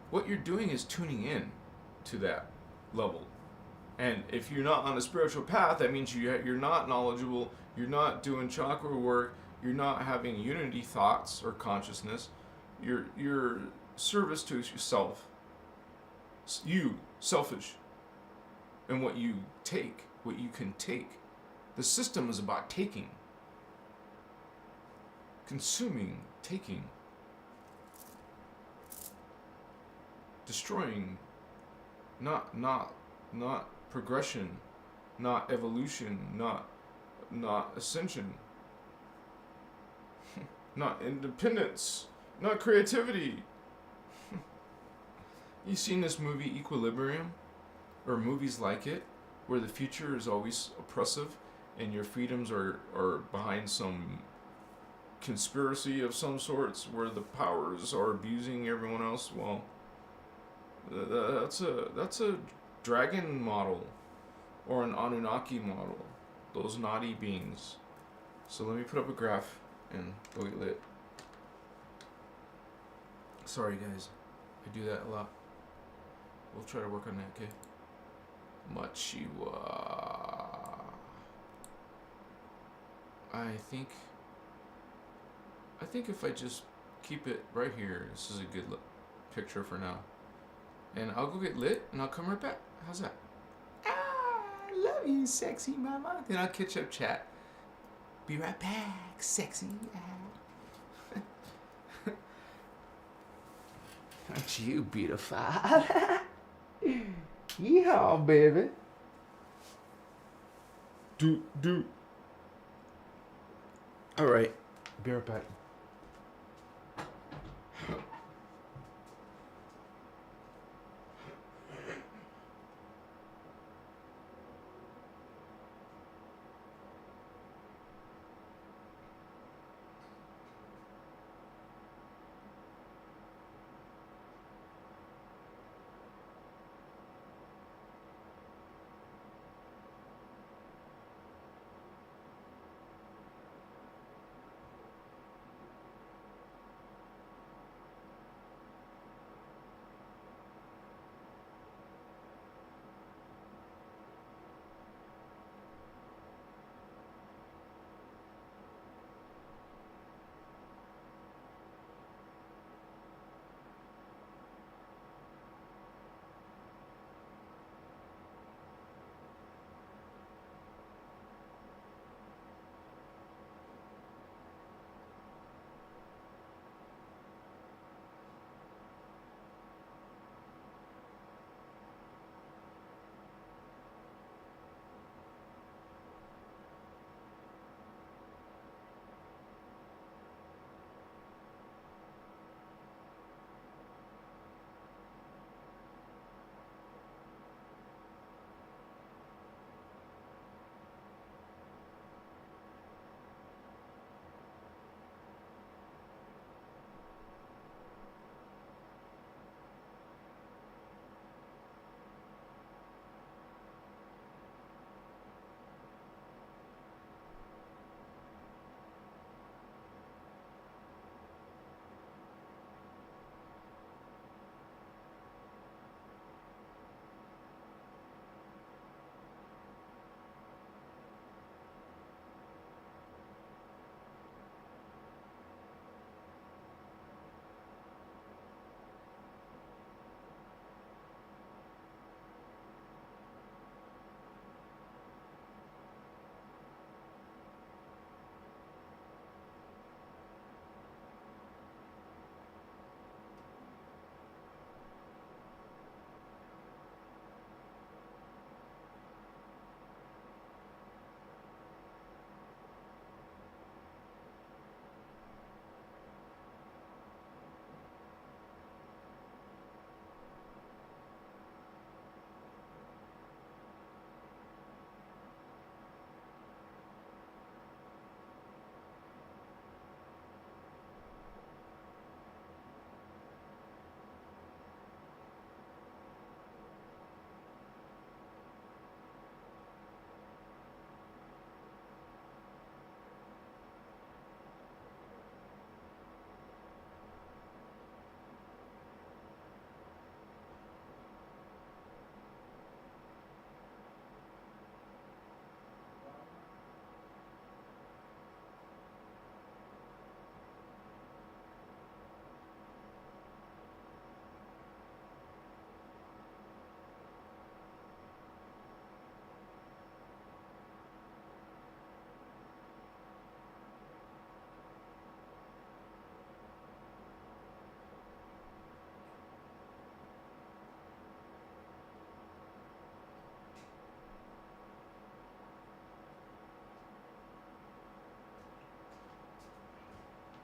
What you're doing is tuning in to that level. And if you're not on a spiritual path, that means you're not knowledgeable, you're not doing chakra work, you're not having unity thoughts or consciousness. You're service to yourself. You, selfish. And what you take, what you can take. The system is about taking. Consuming, taking. Destroying. Not progression, not evolution, not ascension, not independence, not creativity. You seen this movie Equilibrium, or movies like it, where the future is always oppressive and your freedoms are behind some conspiracy of some sorts where the powers are abusing everyone else? Well, that's a dragon model or an Anunnaki model, those naughty beings. So let me put up a graph and go get lit. Sorry guys, I do that a lot. We'll try to work on that, okay? Machiwa. I think if I just keep it right here, this is a good picture for now. And I'll go get lit and I'll come right back. How's that? Ah, I love you, sexy mama. Then I'll catch up chat. Be right back, sexy. Aren't you beautiful? Yeehaw, baby. Do. All right. Be right back.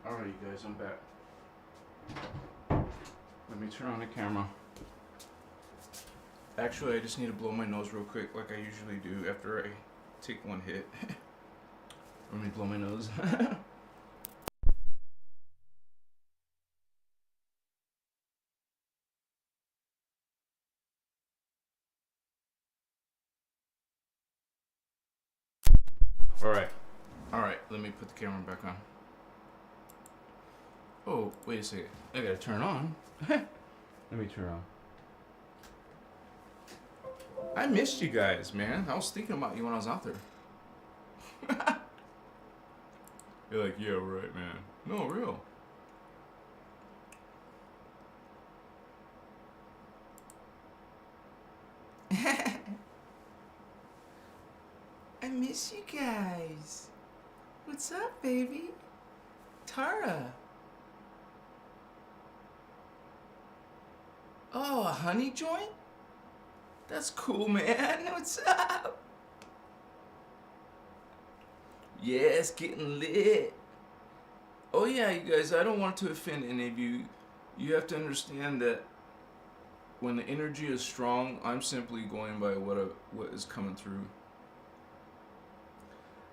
Alright, you guys, I'm back. Let me turn on the camera. Actually, I just need to blow my nose real quick, like I usually do after I take one hit. Let me blow my nose. Alright, let me put the camera back on. Oh, wait a second. I gotta turn on. Let me turn on. I missed you guys, man. I was thinking about you when I was out there. You're like, yeah, right, man. No, real. I miss you guys. What's up, baby? Tara. Oh, a honey joint? That's cool, man. What's up? Yeah, it's getting lit. Oh yeah, you guys, I don't want to offend any of you. You have to understand that when the energy is strong, I'm simply going by what is coming through.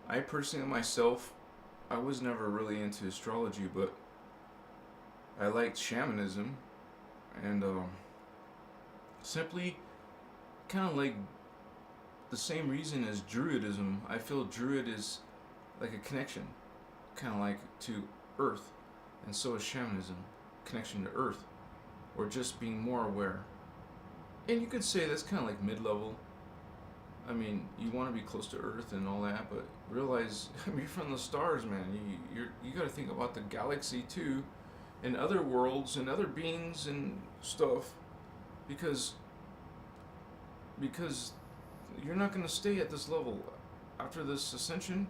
I personally, myself, I was never really into astrology, but I liked shamanism, and simply kind of like the same reason as druidism. I feel druid is like a connection, kind of like to earth, and so is shamanism, connection to earth, or just being more aware. And you could say that's kind of like mid-level. I mean, you want to be close to earth and all that, but realize you're from the stars, man. You got to think about the galaxy too, and other worlds and other beings and stuff, because you're not going to stay at this level after this ascension,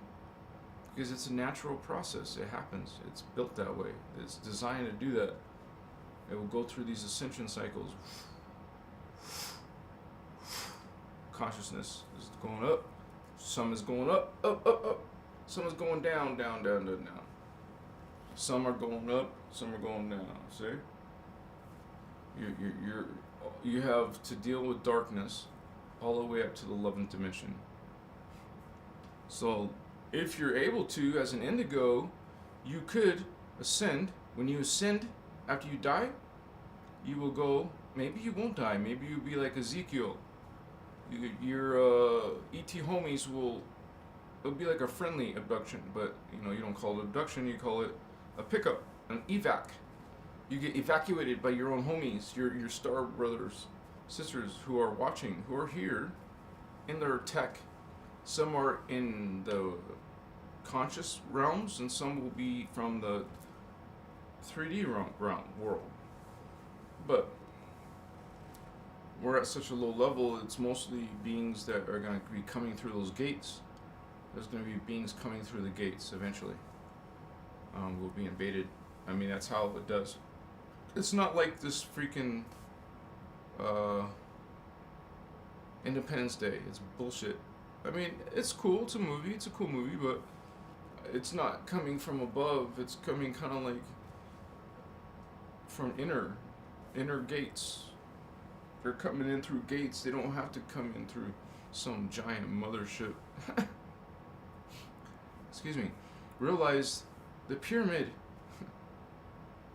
because it's a natural process. It happens. It's built that way. It's designed to do that. It will go through these ascension cycles. Consciousness is going up. Some is going up, up, up, up. Some is going down, down, down, down, down. Some are going up. Some are going down. See? You have to deal with darkness all the way up to the 11th dimension. So if you're able to, as an indigo, you could ascend. When you ascend after you die, you will go. Maybe you won't die. Maybe you'll be like Ezekiel. Your ET homies it'll be like a friendly abduction, but you don't call it abduction, you call it a pickup, an evac. You get evacuated by your own homies, your star brothers, sisters who are watching, who are here in their tech. Some are in the conscious realms, and some will be from the 3D realm world. But we're at such a low level, it's mostly beings that are going to be coming through those gates. There's going to be beings coming through the gates eventually. We'll be invaded. I mean, that's how it does. It's not like this freaking Independence Day. It's bullshit. I mean, it's cool. It's a movie. It's a cool movie, but it's not coming from above. It's coming kind of like from inner gates. They're coming in through gates. They don't have to come in through some giant mothership. Excuse me. Realize the pyramid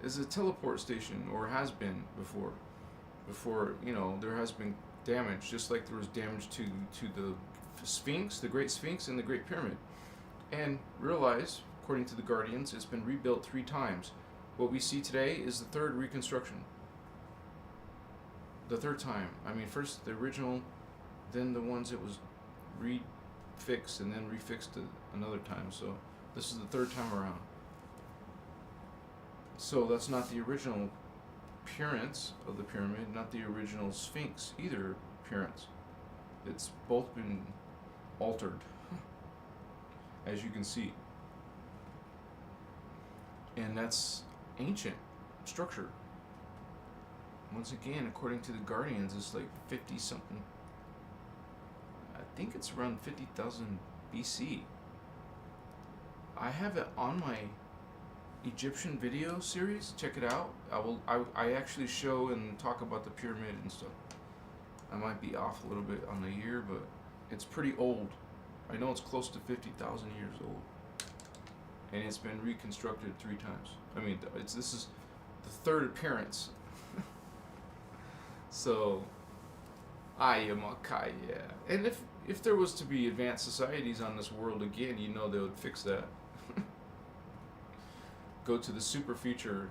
is a teleport station, or has been before. Before, there has been damage, just like there was damage to the Sphinx, the Great Sphinx, and the Great Pyramid. And realize, according to the Guardians, it's been rebuilt 3 times. What we see today is the 3rd reconstruction. The 3rd time. I mean, first the original, then the ones it was refixed, and then refixed another time. So this is the 3rd time around. So that's not the original appearance of the pyramid, not the original Sphinx either appearance. It's both been altered, as you can see. And that's ancient structure. Once again, according to the Guardians, it's like 50 something. I think it's around 50,000 BC. I have it on my Egyptian video series. Check it out. I actually show and talk about the pyramid and stuff. I might be off a little bit on the year, but it's pretty old. I know it's close to 50,000 years old, and it's been reconstructed 3 times. I mean, this is the 3rd appearance. So, I am okay, yeah. And if there was to be advanced societies on this world again, you know they would fix that. Go to the super future.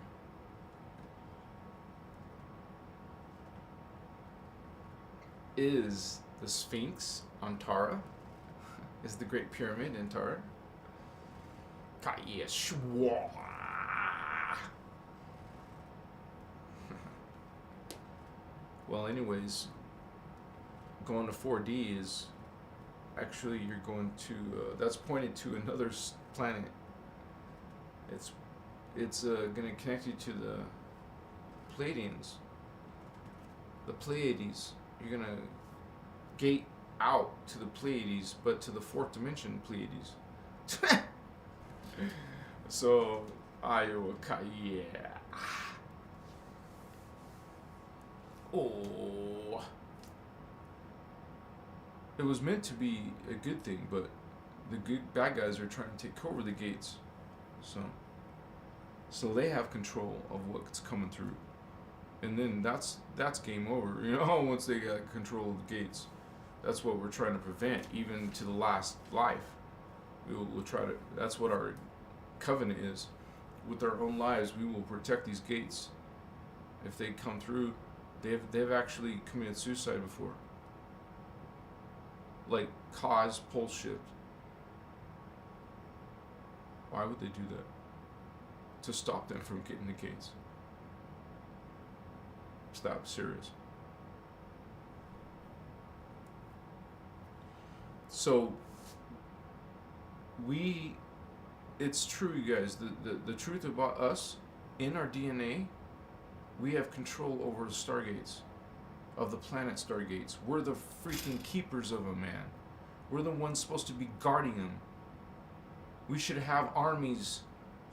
Is the Sphinx on Tara? Is the Great Pyramid in Tara? Kaya shwa. Well, anyways, going to 4D is actually you're going to that's pointed to another planet. It's going to connect you to the Pleiadians, the Pleiades. You're going to gate out to the Pleiades, but to the 4th dimension Pleiades. So, yeah. Oh. It was meant to be a good thing, but the bad guys are trying to take over the gates. So they have control of what's coming through. And then that's game over, you know, once they got control of the gates. That's what we're trying to prevent, even to the last life. We'll try to, that's what our covenant is. With our own lives, we will protect these gates. If they come through, they've actually committed suicide before. Like, cause pole shift. Why would they do that? To stop them from getting the gates. Stop, serious. So, it's true, you guys. The truth about us, in our DNA, we have control over the stargates, of the planet stargates. We're the freaking keepers of them, man. We're the ones supposed to be guarding them. We should have armies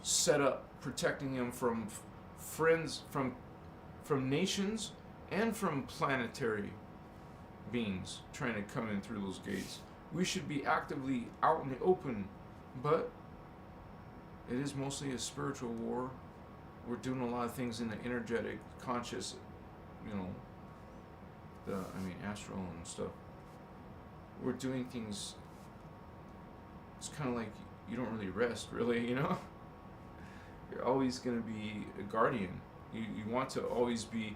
set up, protecting them from friends, from nations, and from planetary beings trying to come in through those gates. We should be actively out in the open, but it is mostly a spiritual war. We're doing a lot of things in the energetic, conscious, you know, astral and stuff. We're doing things, it's kind of like you don't really rest, really, you know? You're always going to be a guardian. You want to always be,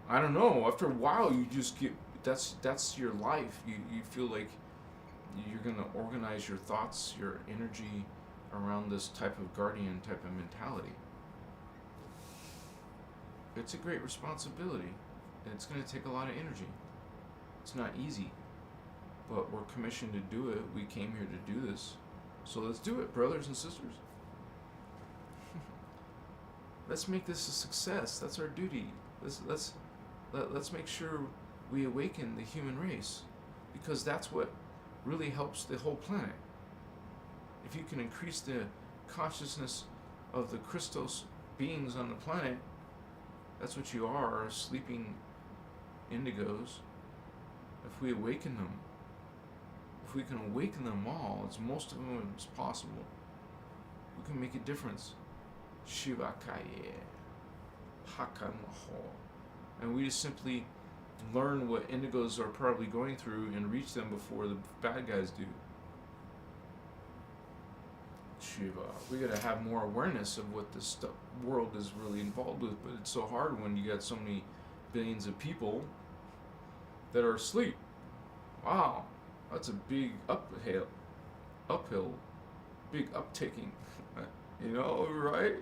I don't know, after a while you just get, that's your life. You feel like you're going to organize your thoughts, your energy around this type of guardian type of mentality. It's a great responsibility, and it's going to take a lot of energy. It's not easy, but we're commissioned to do it. We came here to do this, so let's do it, brothers and sisters. Let's make this a success. That's our duty. Let's make sure we awaken the human race, because that's what really helps the whole planet. If you can increase the consciousness of the Christos beings on the planet, that's what you are, sleeping indigos. If we awaken them, if we can awaken them all, as most of them as possible, we can make a difference. Shiva Kaye, Hakamaho. And we just simply learn what indigos are probably going through and reach them before the bad guys do. Shiva. We gotta have more awareness of what this world is really involved with, but it's so hard when you got so many billions of people that are asleep. Wow, that's a big uphill, big uptaking. You know, right?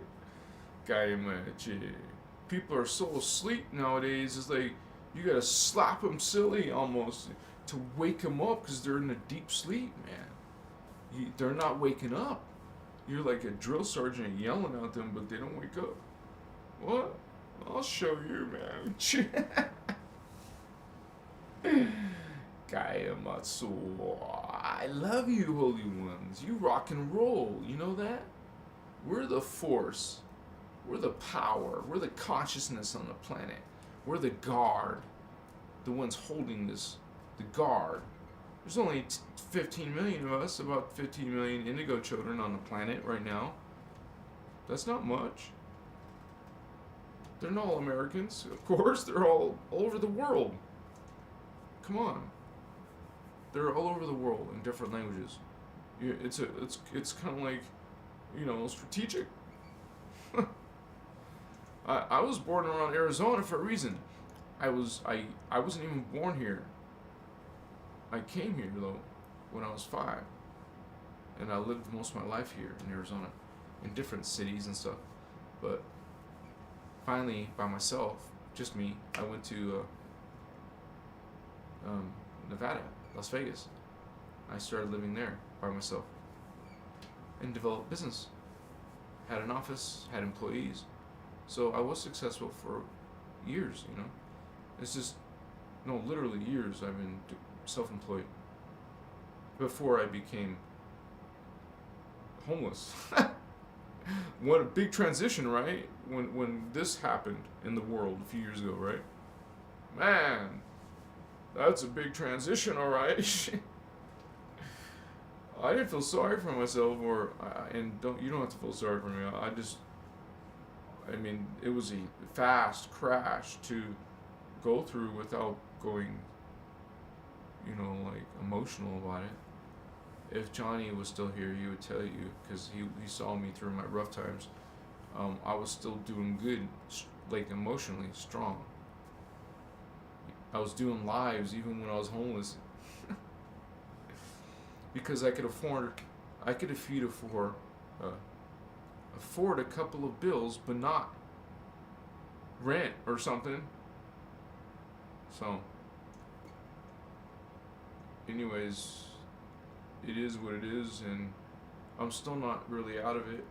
People are so asleep nowadays. It's like you gotta slap them silly almost to wake them up, because they're in a deep sleep, man. They're not waking up. You're like a drill sergeant yelling at them, but they don't wake up. What? I'll show you, man. Gayamatsu. I love you, holy ones. You rock and roll. You know that? We're the force. We're the power. We're the consciousness on the planet. We're the guard. The ones holding this. The guard. There's only 15 million of us, about 15 million indigo children on the planet right now. That's not much. They're not all Americans, of course. They're all over the world. Come on. They're all over the world in different languages. It's kind of like, strategic. I was born around Arizona for a reason. I wasn't even born here. I came here though when I was 5, and I lived most of my life here in Arizona, in different cities and stuff. But finally, by myself, just me, I went to Nevada, Las Vegas. I started living there by myself and developed business. Had an office, had employees. So I was successful for years, It's just, no, literally years I've been self-employed before I became homeless. What a big transition, right? When this happened in the world a few years ago, right? Man, that's a big transition, all right. I didn't feel sorry for myself, you don't have to feel sorry for me. It was a fast crash to go through without going, emotional about it. If Johnny was still here, he would tell you, because he saw me through my rough times. I was still doing good, emotionally strong. I was doing lives even when I was homeless. Because I could afford a couple of bills, but not rent or something. So, anyways, it is what it is, and I'm still not really out of it.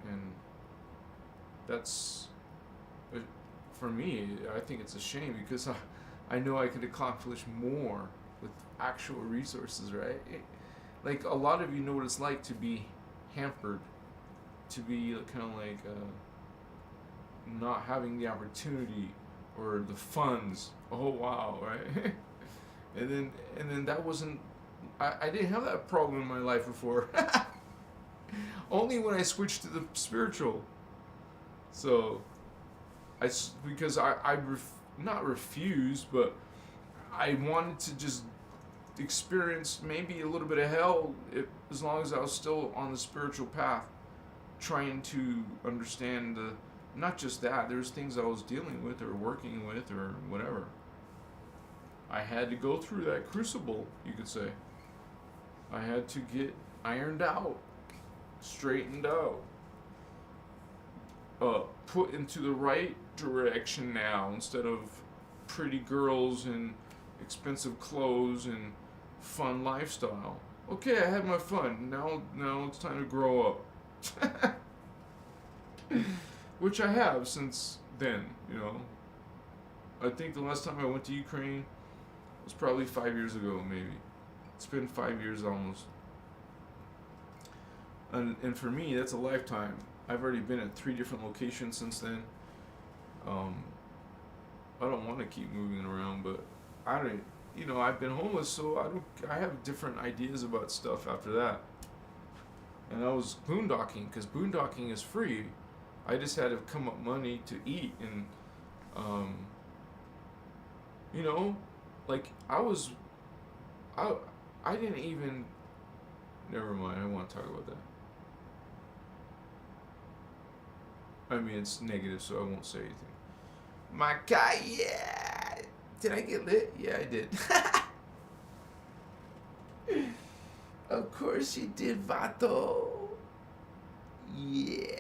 And that's, for me, I think it's a shame, because I know I could accomplish more with actual resources, right? Like, a lot of you know what it's like to be hampered, to be kind of like not having the opportunity or the funds. Oh wow, right? and then that wasn't. I didn't have that problem in my life before. Only when I switched to the spiritual. So, because I not refused, but I wanted to just experience maybe a little bit of hell, as long as I was still on the spiritual path, trying to understand not just that, there's things I was dealing with or working with or whatever. I had to go through that crucible, you could say. I had to get ironed out, straightened out, put into the right direction now, instead of pretty girls and expensive clothes and fun lifestyle. Okay, I had my fun. Now it's time to grow up. Which I have since then, I think the last time I went to Ukraine was probably 5 years ago, maybe. It's been 5 years almost. And for me, that's a lifetime. I've already been at 3 different locations since then. I don't want to keep moving around, but I've been homeless, so I have different ideas about stuff after that. And I was boondocking, because boondocking is free. I just had to come up money to eat, and I didn't even, never mind, I don't want to talk about that. It's negative, so I won't say anything. My guy, yeah. Did I get lit? Yeah, I did. Of course you did, Vato. Yeah.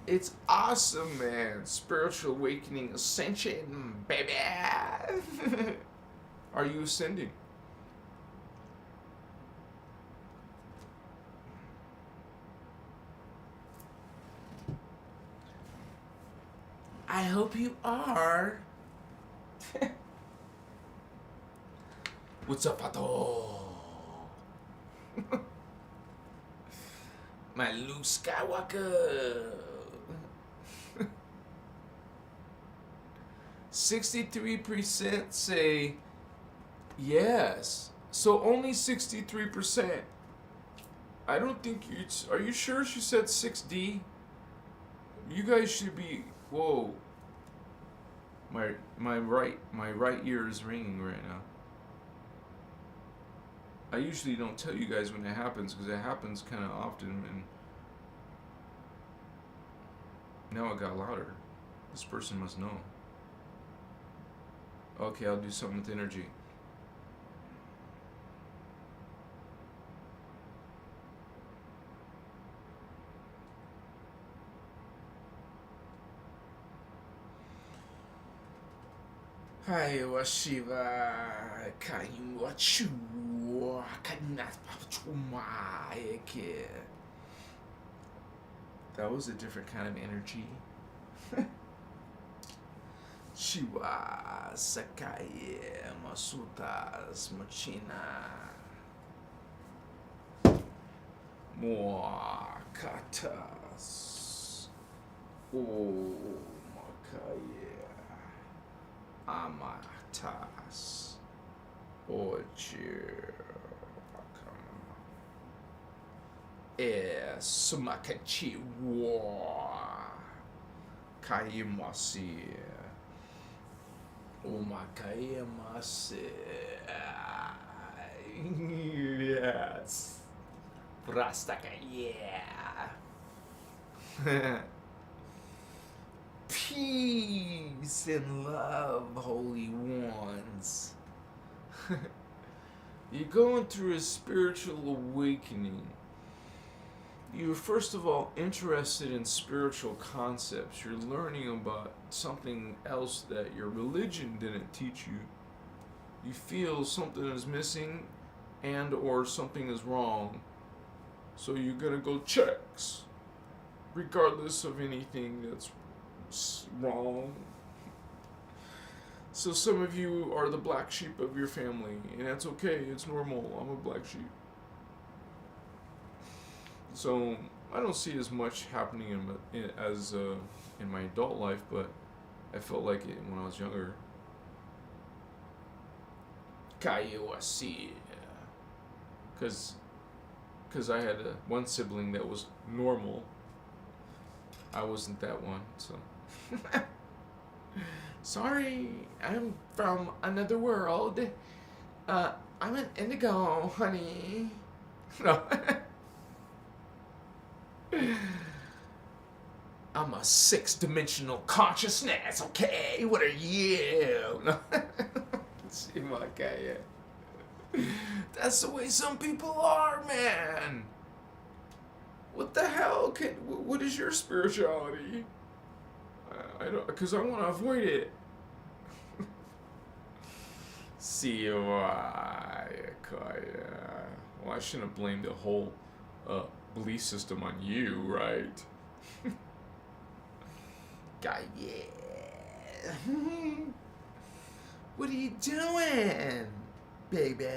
It's awesome, man. Spiritual awakening, ascension, baby. Are you ascending? I hope you are. What's up, Pato? My Luke Skywalker. 63% say yes. So only 63%. I don't think you. Are you sure she said 6D? You guys should be. Whoa. My right ear is ringing right now. I usually don't tell you guys when it happens because it happens kind of often, and now it got louder. This person must know. Okay, I'll do something with energy. Hi, Washiva. Kaim Wachu. That was a different kind of energy. Shiva Sakaye Masutas Machina Moakatas O Makaye Amatas Oje Sumakachi Wa Kaimasi Umakayamase. Yes. Prastaka, yeah. Peace and love, holy ones. You're going through a spiritual awakening. You're first of all interested in spiritual concepts. You're learning about something else that your religion didn't teach you. You feel something is missing and or something is wrong. So you're gonna go checks, regardless of anything that's wrong. So some of you are the black sheep of your family, and that's okay. It's normal. I'm a black sheep. So I don't see as much happening in my adult life, but I felt like it when I was younger. Kaiwasi, because I had one sibling that was normal. I wasn't that one, so. Sorry, I'm from another world. I'm an indigo, honey. No. I'm a 6-dimensional consciousness, okay? What are you? No. See my guy, yeah. That's the way some people are, man. What the hell? What is your spirituality? I don't, because I want to avoid it. See why? Well, I shouldn't have blamed the whole belief system on you, right? God, yeah. What are you doing, baby?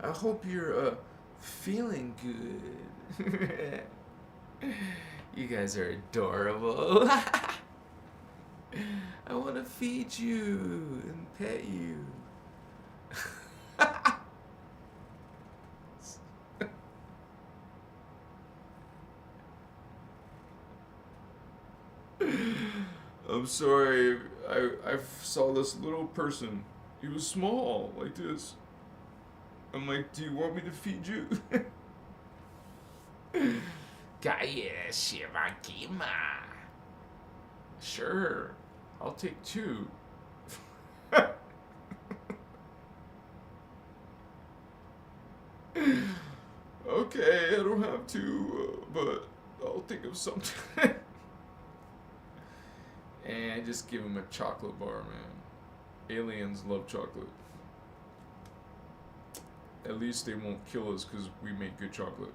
I hope you're feeling good. You guys are adorable. I want to feed you and pet you. I'm sorry, I saw this little person. He was small, like this. I'm like, do you want me to feed you? Sure, I'll take 2. Okay, I don't have to, but I'll think of something. And just give him a chocolate bar, man. Aliens love chocolate. At least they won't kill us because we make good chocolate.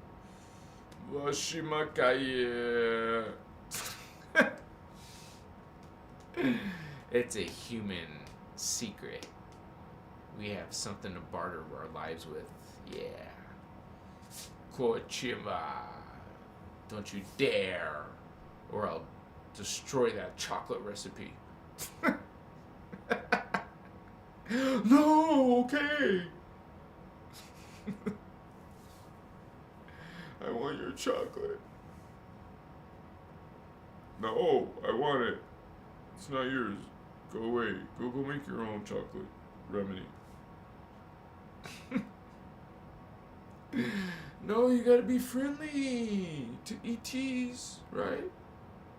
Washimakaye. It's a human secret. We have something to barter our lives with. Yeah. Kochiva. Don't you dare. Or I'll destroy that chocolate recipe. No, okay. I want your chocolate. No, I want it. It's not yours. Go away. Go make your own chocolate remedy. No, you gotta be friendly to ETs, right?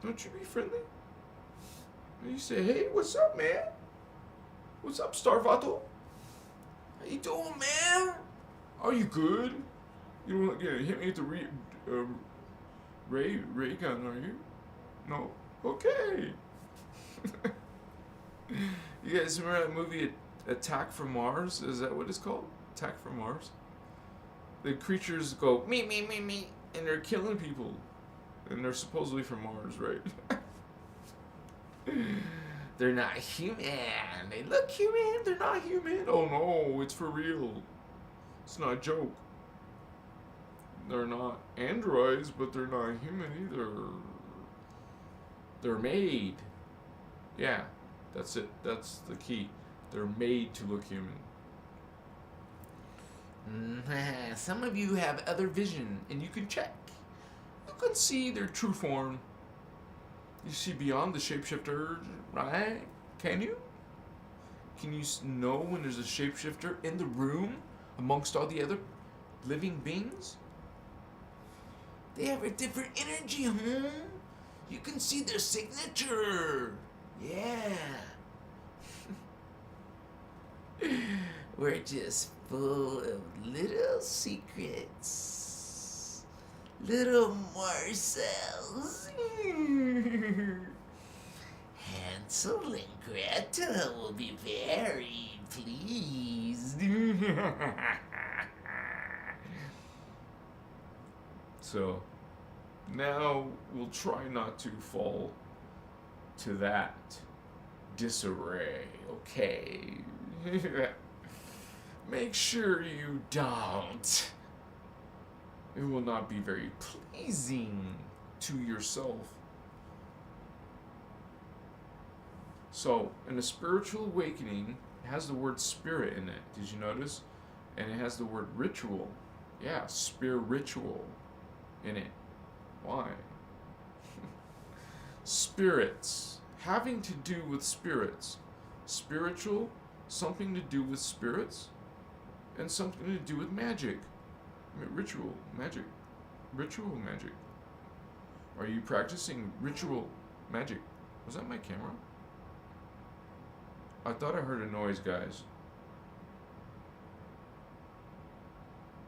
Don't you be friendly? You say, hey, what's up, man? What's up, Starvato? How you doing, man? Are you good? You don't want to hit me with the ray gun, are you? No? Okay. You guys remember that movie Attack from Mars? Is that what it's called? Attack from Mars? The creatures go, me, and they're killing people. And they're supposedly from Mars, right? They're not human. They look human. They're not human. Oh no, it's for real. It's not a joke. They're not androids, but they're not human either. They're made. Yeah, that's it. That's the key. They're made to look human. Some of you have other vision, and you can check. You can see their true form. You see beyond the shapeshifter, right? Can you? Can you know when there's a shapeshifter in the room amongst all the other living beings? They have a different energy, huh? You can see their signature. Yeah. We're just full of little secrets. Little morsels. Hansel and Gretel will be very pleased. So, now we'll try not to fall to that disarray, okay? Make sure you don't. It will not be very pleasing to yourself. So, in a spiritual awakening, it has the word spirit in it. Did you notice? And it has the word ritual. Yeah, spiritual in it. Why? Spirits. Having to do with spirits. Spiritual, something to do with spirits, and something to do with magic. Ritual, magic. Ritual magic. Are you practicing ritual magic? Was that my camera? I thought I heard a noise, guys.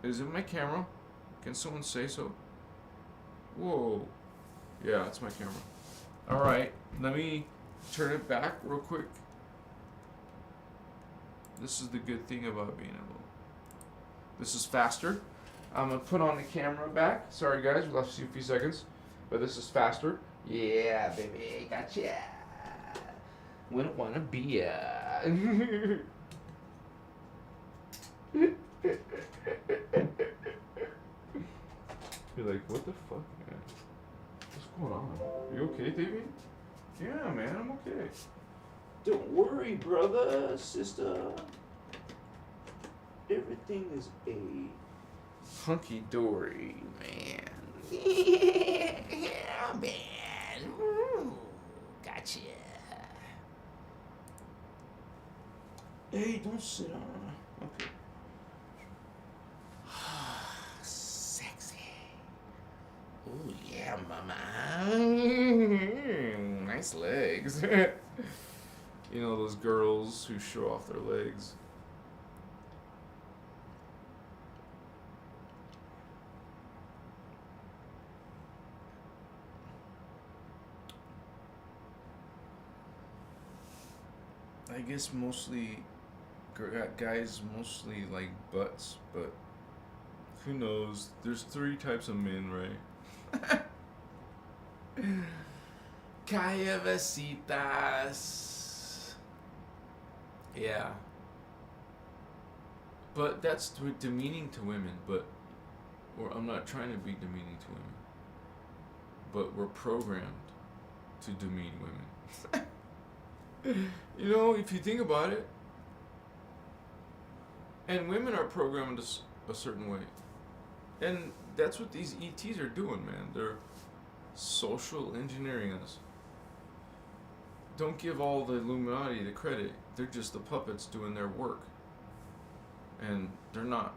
Is it my camera? Can someone say so? Whoa. Yeah, it's my camera. Alright, let me turn it back real quick. This is the good thing about being able. This is faster. I'm going to put on the camera back. Sorry, guys, we lost you a few seconds. But this is faster. Yeah, baby, gotcha. Wouldn't want to be ya. You're like, what the fuck, man? What's going on? You okay, Davey? Yeah, man, I'm okay. Don't worry, brother, sister. Everything is a hunky-dory, man. Yeah, man. Ooh, gotcha. Hey, don't sit on. Okay. Sexy. Oh, yeah, mama. Nice legs. You know those girls who show off their legs. I guess mostly guys mostly like butts, but who knows? There's 3 types of men, right? Callevecitas. Yeah. But that's demeaning to women. But I'm not trying to be demeaning to women. But we're programmed to demean women. You know, if you think about it. And women are programmed a certain way. And that's what these ETs are doing, man. They're social engineering us. Don't give all the Illuminati the credit. They're just the puppets doing their work. And they're not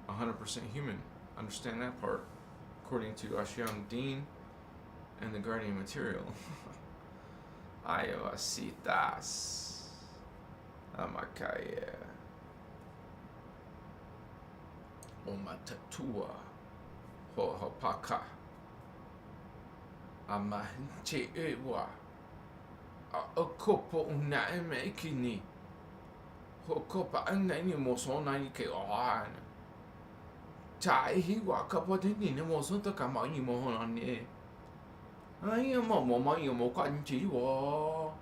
100% human. Understand that part. According to Ashian Dean and the Guardian Material. Ayositas. Amakaya. Omatatua. Hohopaka. Amahinche ewa. Okopo unaime kini. Hokopa anani mosona ni ke oana. Chai wa kapotini ne mosonta kamani mohonane. Ai mama yo kanchi wo.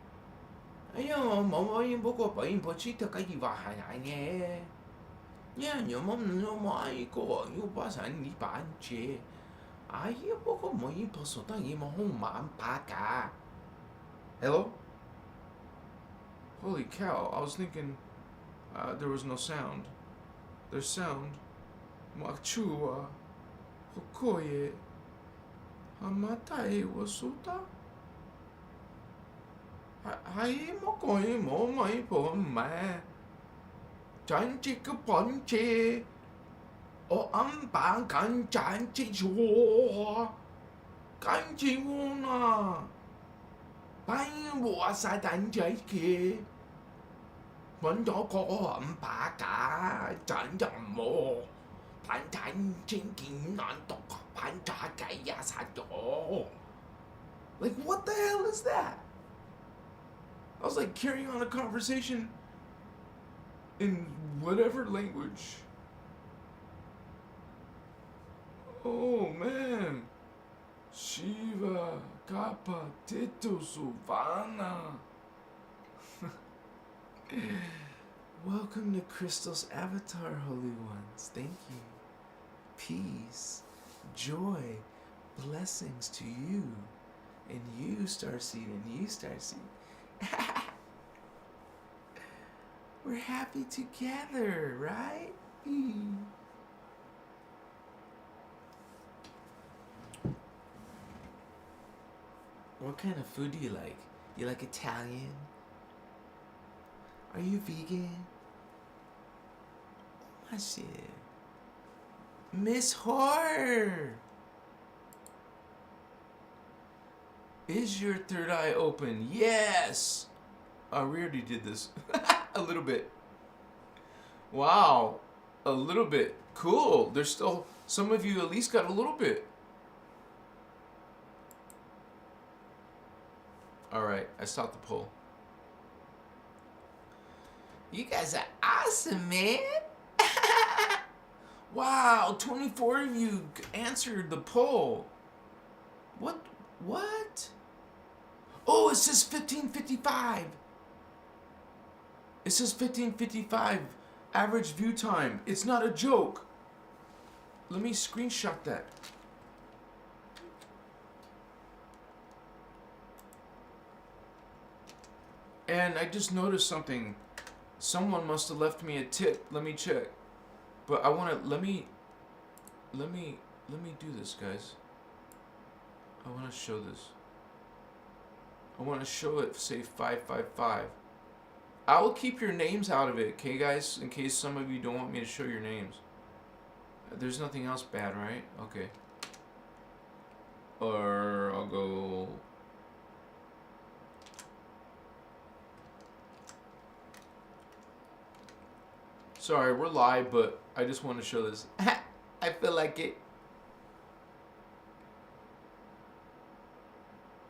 Ai mama imbo ko pa imbo chita kai wa hanane. Nya mom no mai ko yo pasan ni panche. Ai poko mo impo sota ni mo paka. Hello? Holy cow, I was thinking there was no sound. There's sound. Machua. Hokoye. Hamatai wasuta? Hai mo koi mo mai po ma. Chanchi ka ponche. O ambang kan chanchi chua. Kanchi wuna. Bang wo sa dan jai ke. Muốn cho cô ẩm bà cả chẳng dầm mô. Bạn thành trên kiến nạn tộc bạn trả cái giá xa chỗ. Like, what the hell is that? I was like carrying on a conversation in whatever language. Oh man. Shiva, Kappa, Tito, Suvana. Welcome to Christos Avatar, Holy Ones. Thank you. Peace, joy, blessings to you. And you, Starseed, and you, Starseed. We're happy together, right? What kind of food do you like? You like Italian? Are you vegan? Oh my shit. Miss Horror! Is your third eye open? Yes! Oh, we already did this. A little bit. Wow. A little bit. Cool. There's still, some of you at least got a little bit. Alright, I stopped the poll. You guys are awesome, man. Wow, 24 of you answered the poll. What? Oh, it says 15:55. It says 15:55 average view time. It's not a joke. Let me screenshot that. And I just noticed something. Someone must have left me a tip. Let me check. But I want to let me do this, guys. I want to show this. I want to show it, say 555. I will keep your names out of it, okay, guys? In case some of you don't want me to show your names. There's nothing else bad, right? Okay. Or I'll go... Sorry, we're live, but I just want to show this. I feel like it.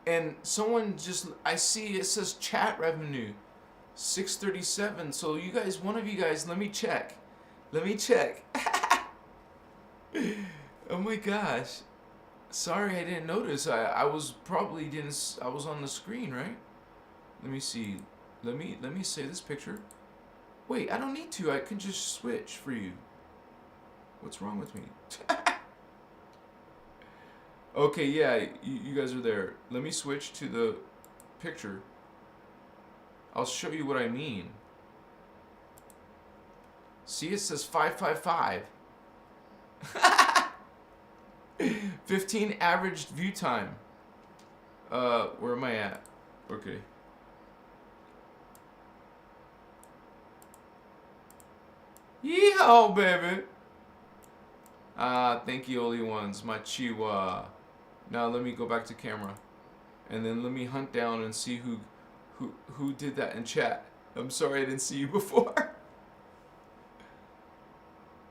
And someone just, I see it says chat revenue, 637. So you guys, one of you guys, let me check. Let me check. Oh my gosh. Sorry, I didn't notice. I was probably didn't, I was on the screen, right? Let me see. Let me save this picture. Wait, I don't need to. I can just switch for you. What's wrong with me? Okay, yeah, you guys are there. Let me switch to the picture. I'll show you what I mean. See, it says 555. 15 averaged view time. Where am I at? Okay. Yeehaw, baby! Thank you, Holy Ones. My chihuahua. Now let me go back to camera. And then let me hunt down and see who did that in chat. I'm sorry I didn't see you before.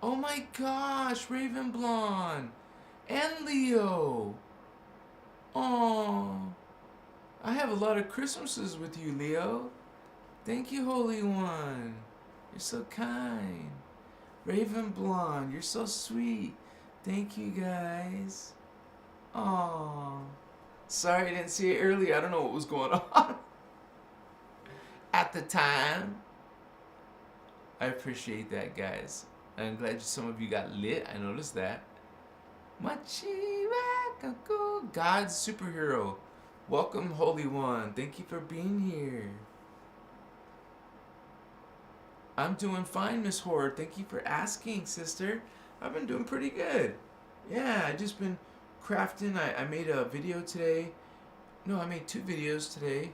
Oh my gosh, Raven Blonde. And Leo. Oh, I have a lot of Christmases with you, Leo. Thank you, Holy One. You're so kind. Raven Blonde, you're so sweet. Thank you, guys. Oh, sorry I didn't see it earlier. I don't know what was going on at the time. I appreciate that, guys. I'm glad some of you got lit. I noticed that. God's superhero. Welcome, Holy One. Thank you for being here. I'm doing fine, Miss Horde. Thank you for asking, sister. I've been doing pretty good. Yeah, I just been crafting. I made a video today. No, I made 2 videos today.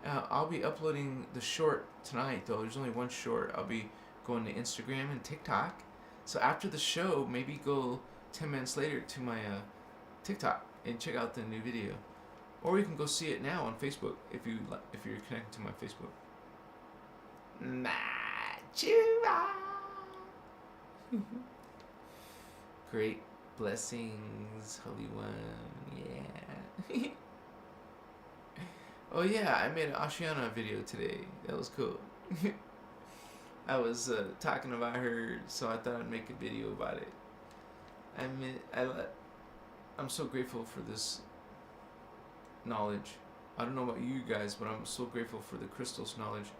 I'll be uploading the short tonight, though. There's only one short. I'll be going to Instagram and TikTok. So after the show, maybe go 10 minutes later to my TikTok and check out the new video. Or you can go see it now on Facebook if you're connected to my Facebook. Great blessings, Holy One. Yeah. Oh yeah, I made an Ashiana video today. That was cool. I was talking about her, so I thought I'd make a video about it. I'm so grateful for this knowledge. I don't know about you guys, but I'm so grateful for the Christos knowledge.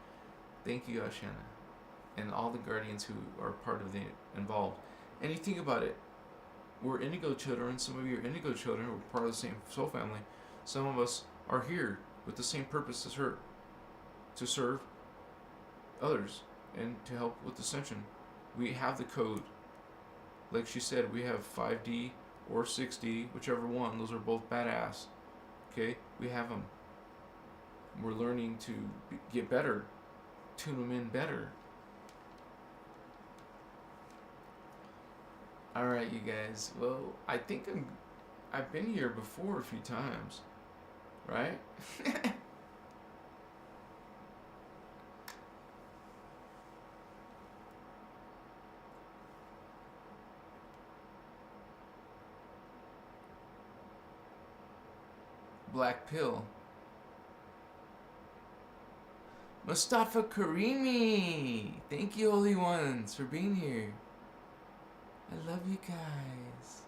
Thank you, Ashiana, and all the guardians who are part of the involved. And you think about it, we're indigo children. Some of you are indigo children. We're part of the same soul family. Some of us are here with the same purpose as her, to serve others and to help with Ascension. We have the code. Like she said, we have 5D or 6D, whichever one. Those are both badass. Okay, we have them. We're learning to get better, tune them in better. All right, you guys. Well, I think I've been here before a few times, right? Black Pill. Mustafa Karimi. Thank you, Holy Ones, for being here. I love you guys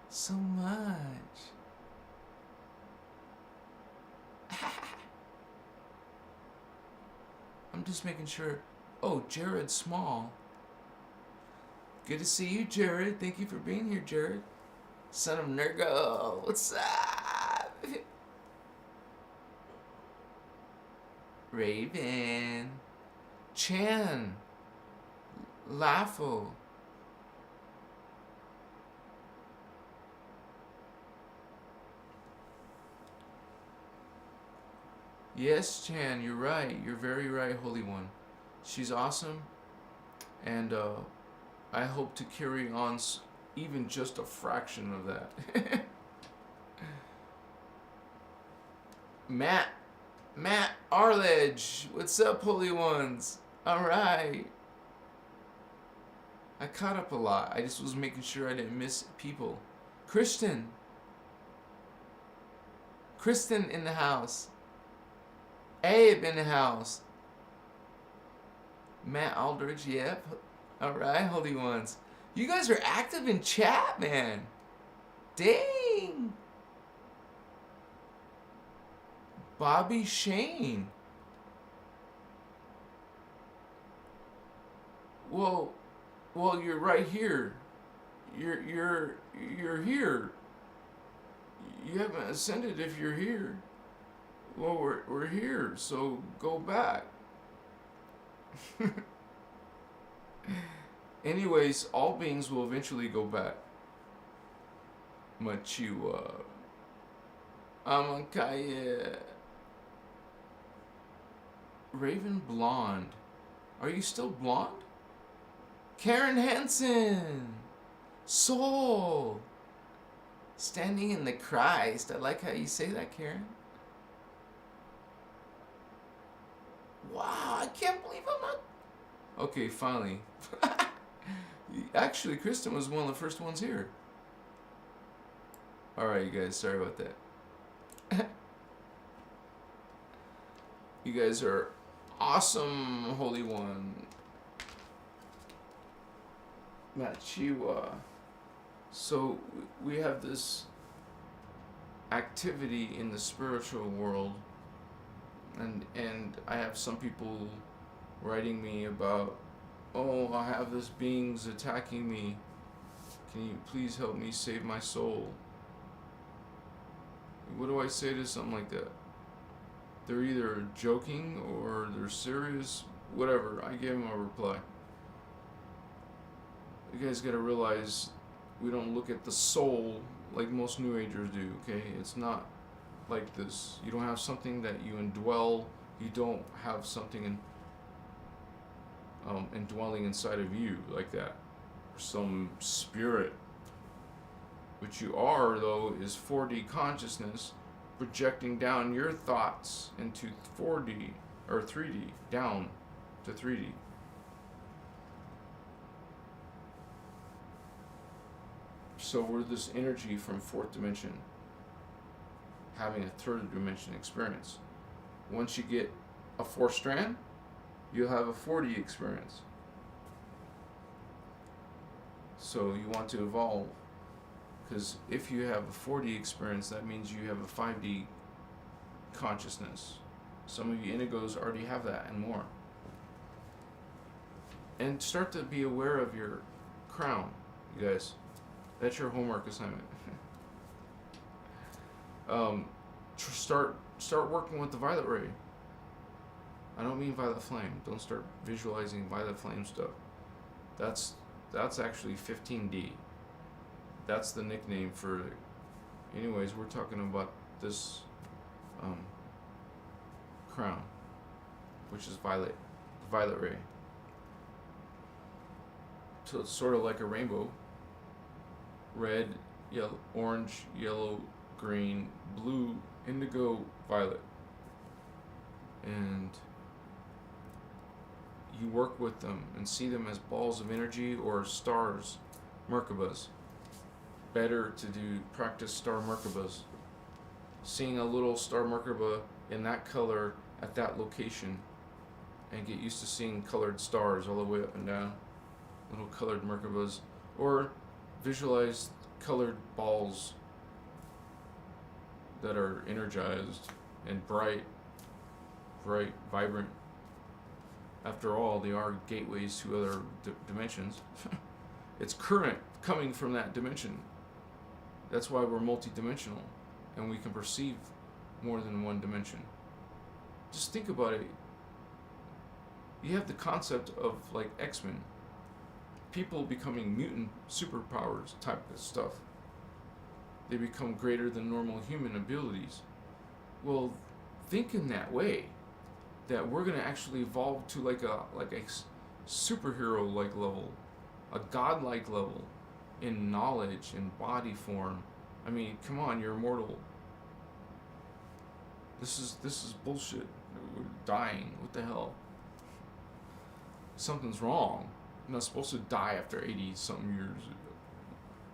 so much. I'm just making sure. Oh, Jared Small. Good to see you, Jared. Thank you for being here, Jared. Son of Nergo. What's up? Raven. Chan. Laffo. Yes, Chan, you're right. You're very right, Holy One. She's awesome. And I hope to carry on even just a fraction of that. Matt Arledge. What's up, Holy Ones? Alright. I caught up a lot. I just was making sure I didn't miss people. Kristen in the house. Abe in the house. Matt Aldridge, yep. Alright, Holy Ones. You guys are active in chat, man. Dang. Bobby Shane. Well, you're right here. You're here. You haven't ascended if you're here. Well, we're here, so go back. Anyways, all beings will eventually go back. Machiwa. Amakaya. Raven Blonde. Are you still blonde? Karen Hansen. Soul. Standing in the Christ. I like how you say that, Karen. Wow, I can't believe I'm not... Okay, finally. Actually, Kristen was one of the first ones here. Alright, you guys, sorry about that. You guys are awesome, Holy One. Machiwa. So, we have this activity in the spiritual world, and I have some people writing me about, oh, I have this beings attacking me. Can you please help me save my soul? What do I say to something like that? They're either joking or they're serious, whatever. I gave them a reply. You guys gotta realize we don't look at the soul like most New Agers do, okay? It's not like this. You don't have something that you indwell. You don't have something indwelling inside of you like that. Or some spirit. What you are, though, is 4D consciousness projecting down your thoughts into 4D or 3D, down to 3D. So we're this energy from 4th dimension having a 3rd dimension experience. Once you get a 4th strand, you'll have a 4D experience. So you want to evolve. Because if you have a 4D experience, that means you have a 5D consciousness. Some of you indigos already have that and more. And start to be aware of your crown, you guys. That's your homework assignment. Start working with the violet ray. I don't mean violet flame. Don't start visualizing violet flame stuff. That's actually 15D. That's the nickname for it. Anyways, we're talking about this crown, which is violet ray. So it's sort of like a rainbow. Red, yellow, orange, yellow, green, blue, indigo, violet. And you work with them and see them as balls of energy or stars, Merkabas. Better to practice star Merkabas. Seeing a little star Merkaba in that color at that location, and get used to seeing colored stars all the way up and down. Little colored Merkabas. Or visualize colored balls that are energized and bright, vibrant. After all, they are gateways to other dimensions. It's current coming from that dimension. That's why we're multidimensional, and we can perceive more than one dimension. Just think about it. You have the concept of like X-Men. People becoming mutant superpowers type of stuff. They become greater than normal human abilities. Well, think in that way, that we're going to actually evolve to like a superhero-like level, a godlike level in knowledge and body form. I mean, come on, you're immortal. This is bullshit. We're dying. What the hell? Something's wrong. You're not supposed to die after 80 something years.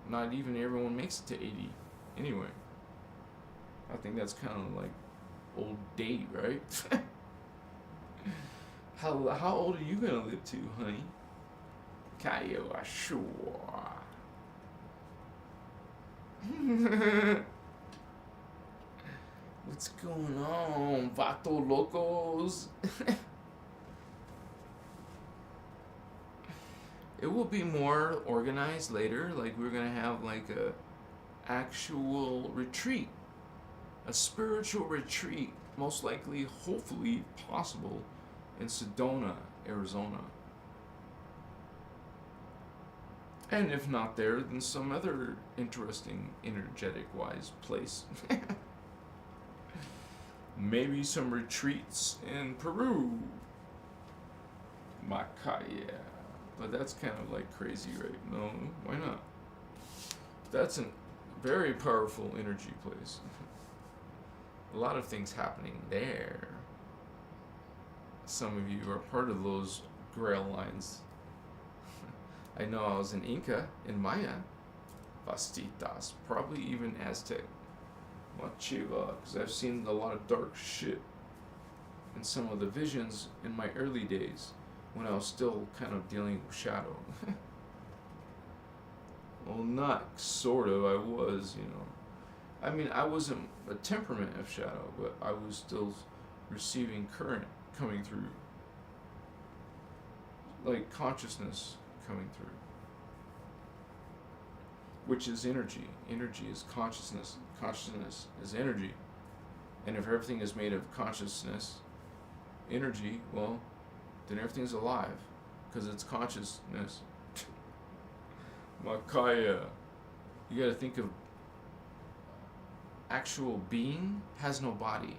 Not even everyone makes it to 80. Anyway, I think that's kind of like old date, right? How old are you gonna live to, honey? Kayo Ashua. What's going on, Vato Locos? will be more organized later. Like we're gonna have like a actual retreat, a spiritual retreat, most likely, hopefully, possible, in Sedona, Arizona. And if not there, then some other interesting, energetic-wise place. Maybe some retreats in Peru. Macaya. But that's kind of like crazy, right? No, why not? That's a very powerful energy place. A lot of things happening there. Some of you are part of those grail lines. I know I was in Inca, in Maya, Bastitas, probably even Aztec, Machiva, because I've seen a lot of dark shit in some of the visions in my early days when I was still kind of dealing with shadow. Well, not sort of, I was, you know. I mean, I wasn't a temperament of shadow, but I was still receiving current coming through. Like consciousness coming through. Which is energy. Energy is consciousness. Consciousness is energy. And if everything is made of consciousness, energy, well, then everything's alive. Because it's consciousness. Makaya. You gotta think of actual being has no body.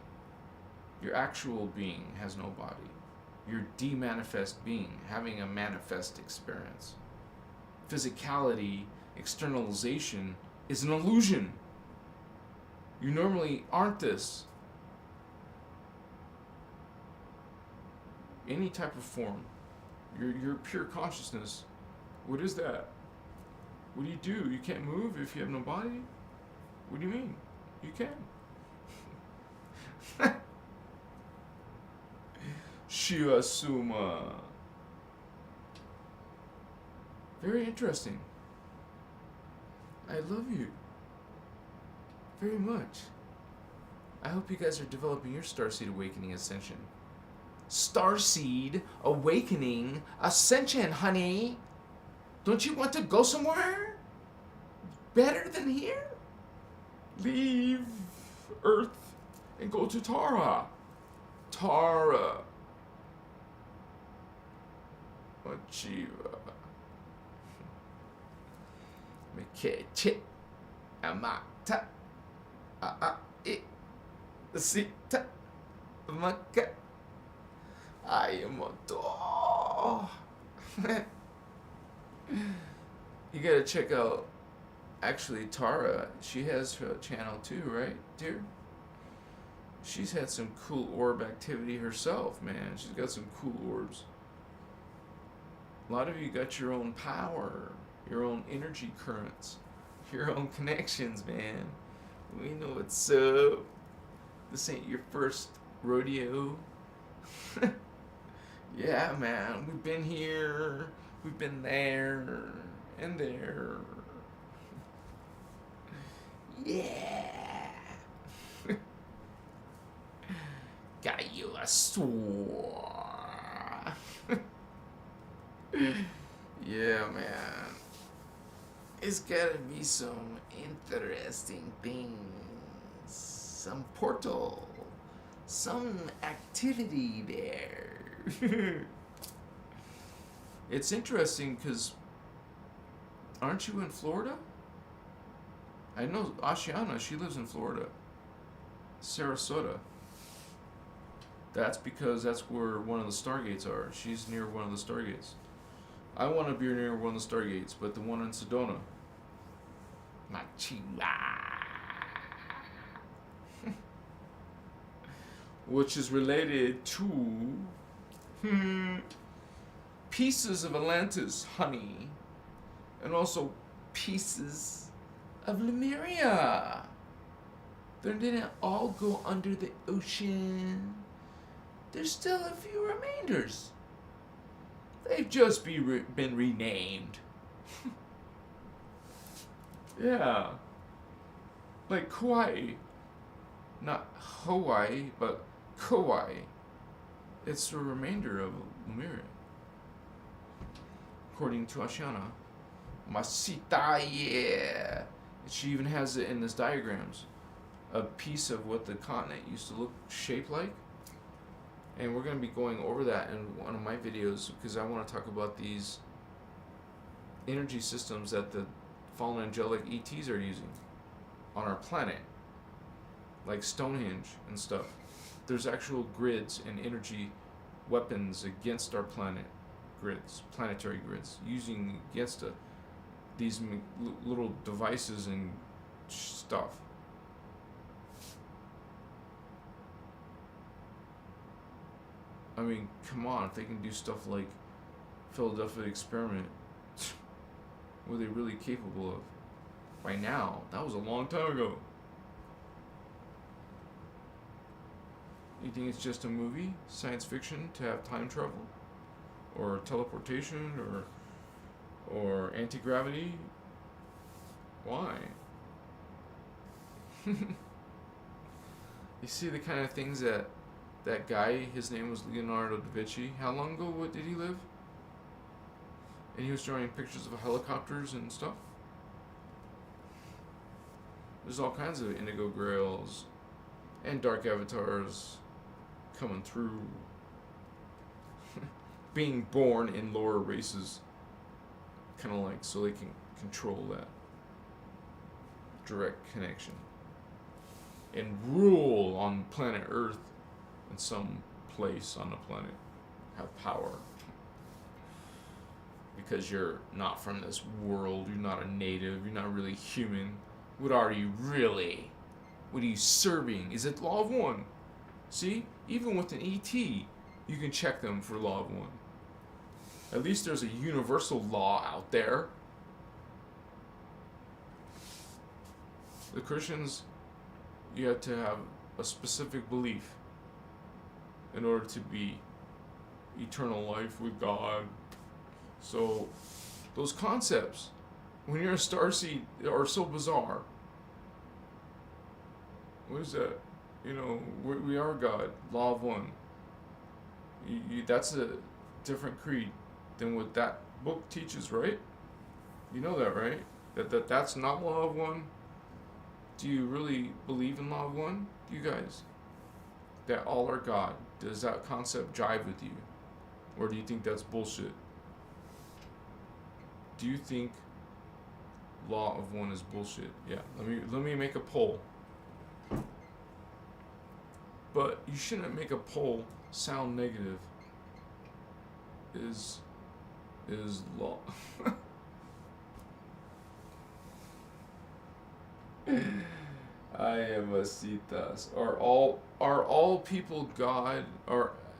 Your actual being has no body. Your de-manifest being, having a manifest experience. Physicality, externalization, is an illusion. You normally aren't this. Any type of form. Your pure consciousness. What is that? What do? You can't move if you have no body? What do you mean? You can. Shiva Suma. Very interesting. I love you. Very much. I hope you guys are developing your Starseed Awakening Ascension. Starseed Awakening Ascension, honey. Don't you want to go somewhere better than here? Leave Earth and go to Tara. Tara. Machiva. Mekeche. Amata. Sita. Maka. Ayamoto. You gotta check out, actually, Tara. She has her channel too, right, dear? She's had some cool orb activity herself, man. She's got some cool orbs. A lot of you got your own power, your own energy currents, your own connections, man. We know what's up. This ain't your first rodeo. Yeah, man. We've been here. We've been there. And there. Yeah. Got you a sword. Yeah, man. It's gotta be some interesting things. Some portal. Some activity there. It's interesting because aren't you in Florida? I know Ashiana, she lives in Florida. Sarasota. That's because that's where one of the Stargates are. She's near one of the Stargates. I want to be near one of the Stargates, but the one in Sedona. Which is related to pieces of Atlantis, honey. And also pieces of Lemuria. They didn't all go under the ocean. There's still a few remainders. They've just been renamed. Yeah. Like Kauai. Not Hawaii, but Kauai. It's a remainder of Lemuria. according to Ashana. Masita, yeah. She even has it in this diagrams, a piece of what the continent used to look shaped like. And we're going to be going over that in one of my videos because I want to talk about these energy systems that the fallen angelic ETs are using on our planet, like Stonehenge and stuff. There's actual grids and energy weapons against our planet, grids, planetary grids, using against these little devices and stuff. I mean, come on, if they can do stuff like Philadelphia experiment, what are they really capable of? Right now, that was a long time ago. You think it's just a movie, science fiction, to have time travel? Or teleportation, or anti-gravity? Why? You see the kind of things that guy, his name was Leonardo da Vinci. How long ago did he live? And he was drawing pictures of helicopters and stuff. There's all kinds of indigo grails and dark avatars coming through. Being born in lower races. Kind of like so they can control that direct connection. And rule on planet Earth in some place on the planet. Have power. Because you're not from this world, you're not a native, you're not really human. What are you really? What are you serving? Is it law of one? See? Even with an ET, you can check them for law of one. At least there's a universal law out there. The Christians, you have to have a specific belief in order to be eternal life with God. So, those concepts, when you're a starseed, are so bizarre. What is that? You know, we are God, law of one. That's a different creed than what that book teaches, right? You know that, right? That's not law of one. Do you really believe in law of one, you guys? That all are God. Does that concept jive with you? Or do you think that's bullshit? Do you think law of one is bullshit? Yeah, let me make a poll. But you shouldn't make a poll sound negative. Is law I am a citas. Are all people God?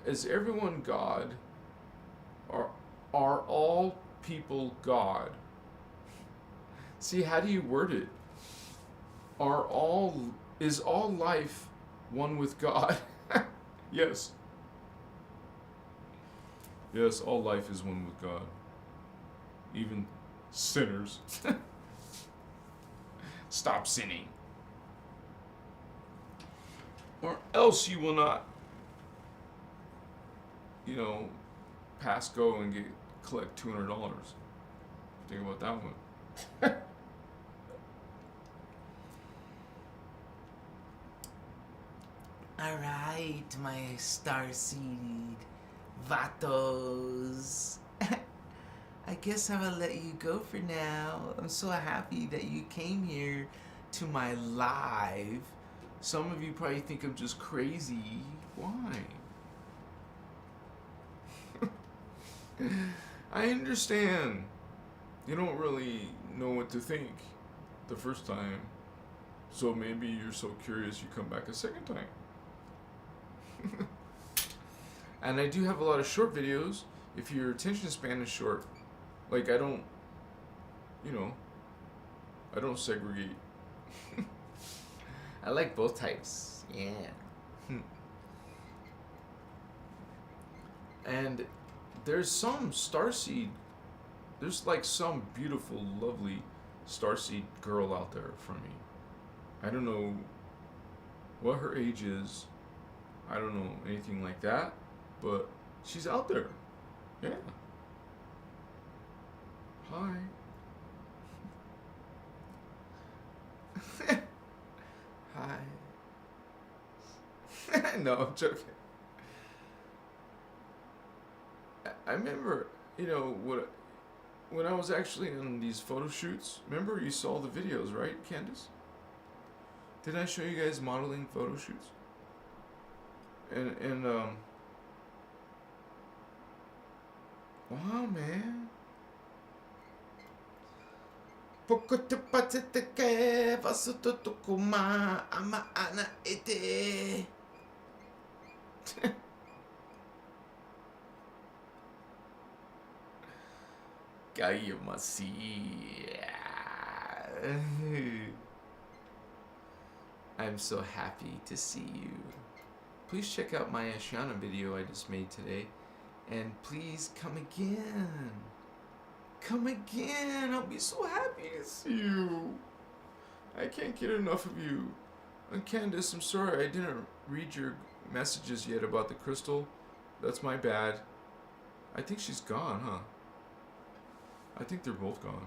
Is everyone God? Are all people God? See, how do you word it? Is all life one with God? Yes. Yes, all life is one with God. Even sinners. Stop sinning. Or else you will not, pass go and collect $200. Think about that one. Alright, my starseed vatos. I guess I will let you go for now. I'm so happy that you came here to my live. Some of you probably think I'm just crazy. Why? I understand. You don't really know what to think the first time. So maybe you're so curious you come back a second time. And I do have a lot of short videos. If your attention span is short, like I don't segregate. I like both types. Yeah. And there's some starseed, there's like some beautiful, lovely starseed girl out there for me. I don't know what her age is. I don't know anything like that, but she's out there. Yeah. Hi. Hi. No, I'm joking. I remember, when I was actually on these photo shoots, remember you saw the videos, right, Candace? Did I show you guys modeling photo shoots? And wow, man. I'm so happy to see you. Please check out my Ashana video I just made today. And please come again. Come again. I'll be so happy to see you. I can't get enough of you. And Candace, I'm sorry I didn't read your messages yet about the crystal. That's my bad. I think she's gone, huh? I think they're both gone.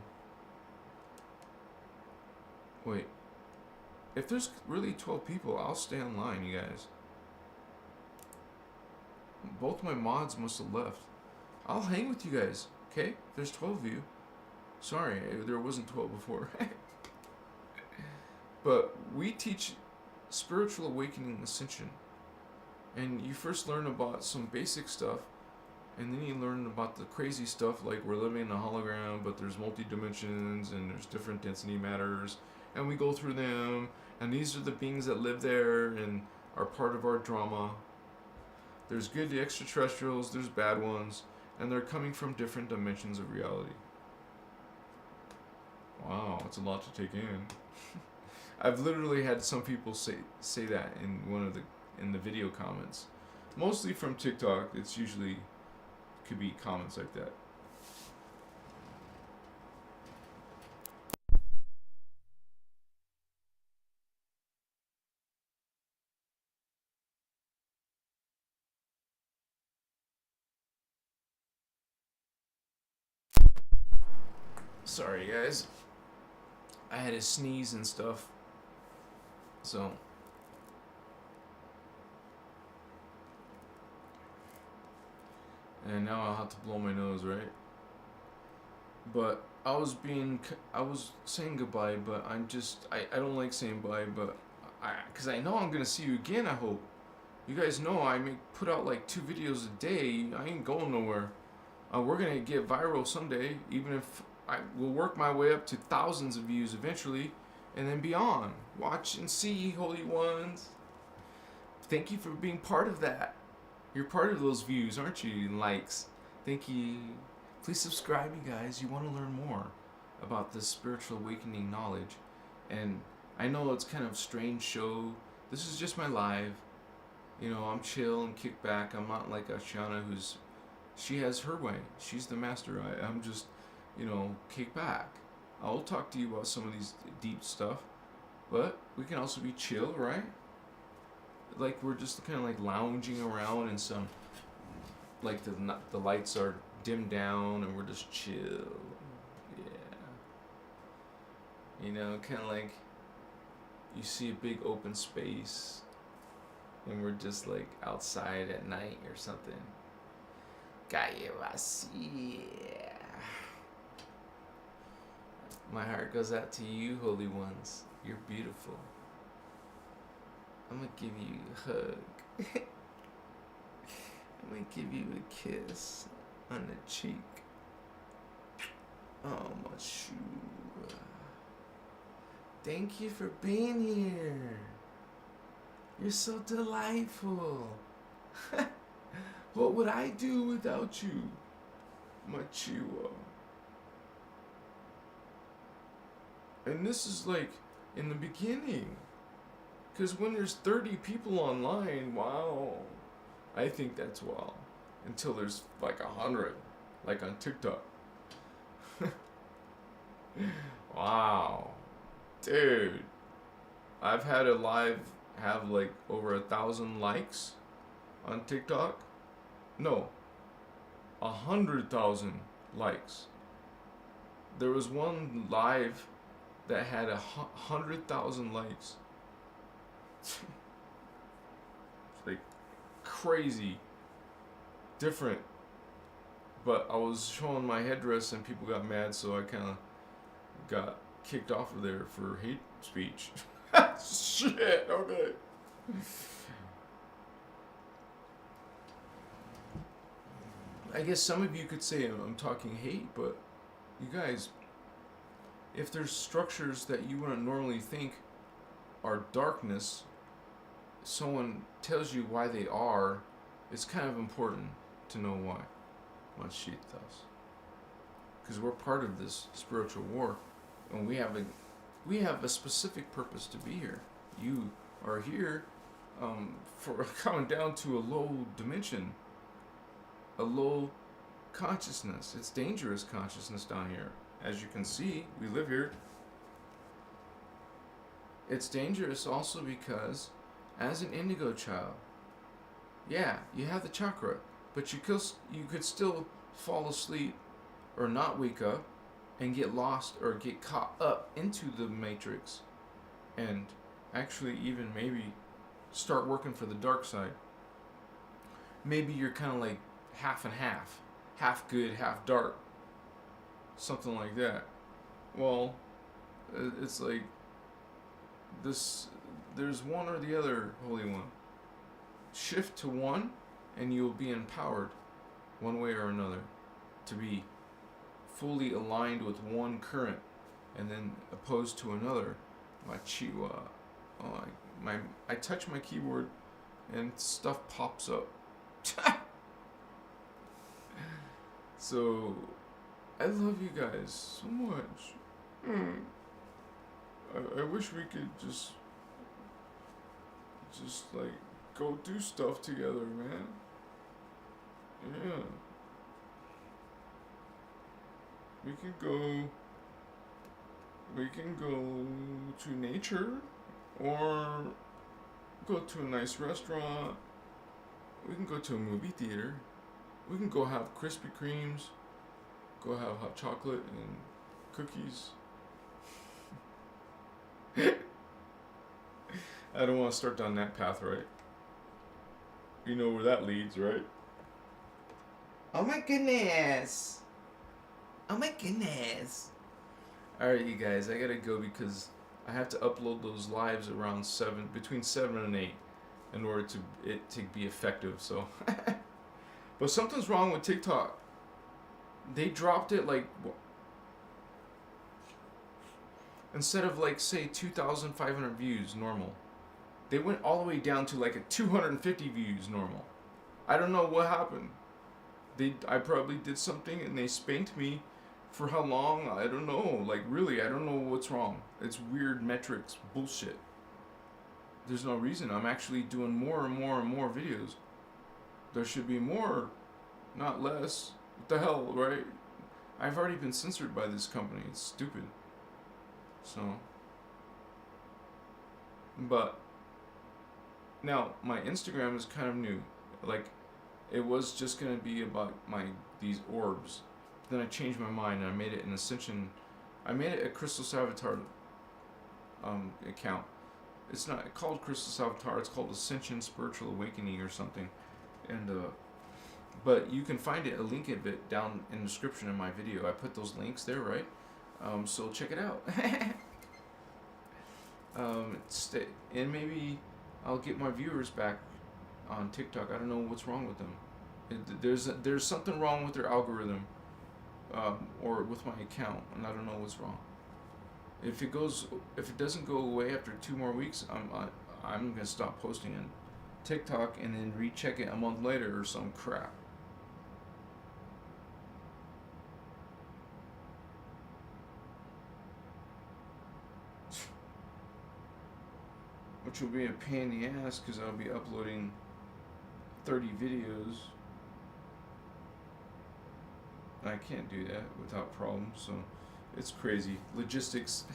Wait. If there's really 12 people, I'll stay online, you guys. Both my mods must have left. I'll hang with you guys, okay? There's 12 of you. Sorry, there wasn't 12 before. But we teach spiritual awakening ascension. And you first learn about some basic stuff, and then you learn about the crazy stuff like we're living in a hologram, but there's multi-dimensions, and there's different density matters, and we go through them, and these are the beings that live there and are part of our drama. There's good extraterrestrials, there's bad ones, and they're coming from different dimensions of reality. Wow, that's a lot to take in. I've literally had some people say that in the video comments. Mostly from TikTok. It's usually could be comments like that. Sorry guys. I had to sneeze and stuff. So and now I'll have to blow my nose, right? But I was saying goodbye, but I don't like saying bye, but because I know I'm gonna see you again. I hope you guys know I put out like 2 videos a day. I ain't going nowhere. We're gonna get viral someday, even if I will work my way up to thousands of views eventually, and then beyond. Watch and see, holy ones. Thank you for being part of that. You're part of those views, aren't you? Likes. Thank you. Please subscribe, you guys. You want to learn more about this spiritual awakening knowledge. And I know it's kind of a strange show. This is just my live. I'm chill and kick back. I'm not like Ashana, she has her way. She's the master. I'm just, kick back. I'll talk to you about some of these deep stuff. But we can also be chill, right? Like we're just kind of like lounging around in some, like the lights are dimmed down and we're just chill. Yeah. Kind of like you see a big open space and we're just like outside at night or something. My heart goes out to you, holy ones. You're beautiful. I'm gonna give you a hug. I'm gonna give you a kiss on the cheek. Oh, my shoe. Thank you for being here. You're so delightful. What would I do without you, my Chihuahua? And this is like in the beginning. Because when there's 30 people online, wow. I think that's wow. Until there's like 100, like on TikTok. Wow. Dude. I've had a live have like over 1,000 likes on TikTok. No. 100,000 likes. There was one live that had 100,000 likes. It's like crazy, different. But I was showing my headdress and people got mad, so I kind of got kicked off of there for hate speech. Shit. Okay. I guess some of you could say I'm talking hate, but you guys, if there's structures that you wouldn't normally think are darkness, someone tells you why they are, it's kind of important to know why. Christos. Because we're part of this spiritual war, and we have a specific purpose to be here. You are here for coming down to a low dimension, a low consciousness. It's dangerous consciousness down here. As you can see, we live here. It's dangerous also because as an indigo child, yeah, you have the chakra, but you could still fall asleep or not wake up and get lost or get caught up into the matrix and actually even maybe start working for the dark side. Maybe you're kind of like half and half good, half dark, something like that. Well, it's like this, there's one or the other, Holy One. Shift to one and you'll be empowered one way or another to be fully aligned with one current, and then opposed to another. I touch my keyboard and stuff pops up. So I love you guys so much. I wish we could just like go do stuff together, man. Yeah. We can go to nature, or go to a nice restaurant. We can go to a movie theater. We can go have Krispy Kremes, go have hot chocolate and cookies. I don't want to start down that path, right? You know where that leads, right? Oh my goodness. Oh my goodness. Alright, you guys, I gotta go because I have to upload those lives around between 7 and 8 in order to be effective, so. But something's wrong with TikTok. They dropped it like, instead of like say 2,500 views normal, they went all the way down to like a 250 views normal. I don't know what happened. I probably did something and they spanked me for how long? I don't know. Like really, I don't know what's wrong. It's weird metrics bullshit. There's no reason. I'm actually doing more and more and more videos. There should be more, not less. What the hell, right? I've already been censored by this company. It's stupid. So, but now my Instagram is kind of new. Like, it was just gonna be about these orbs. Then I changed my mind and I made it an Ascension. I made it a Christos Avatar account. It's not called Christos Avatar. It's called Ascension Spiritual Awakening or something. And but you can find it, a link of it down in the description of my video. I put those links there, right? So check it out. And maybe I'll get my viewers back on TikTok. I don't know what's wrong with them. There's something wrong with their algorithm, or with my account, and I don't know what's wrong. If it doesn't go away after 2 more weeks, I'm gonna stop posting on TikTok and then recheck it a month later or some crap. Which will be a pain in the ass because I'll be uploading 30 videos. I can't do that without problems, so it's crazy. Logistics.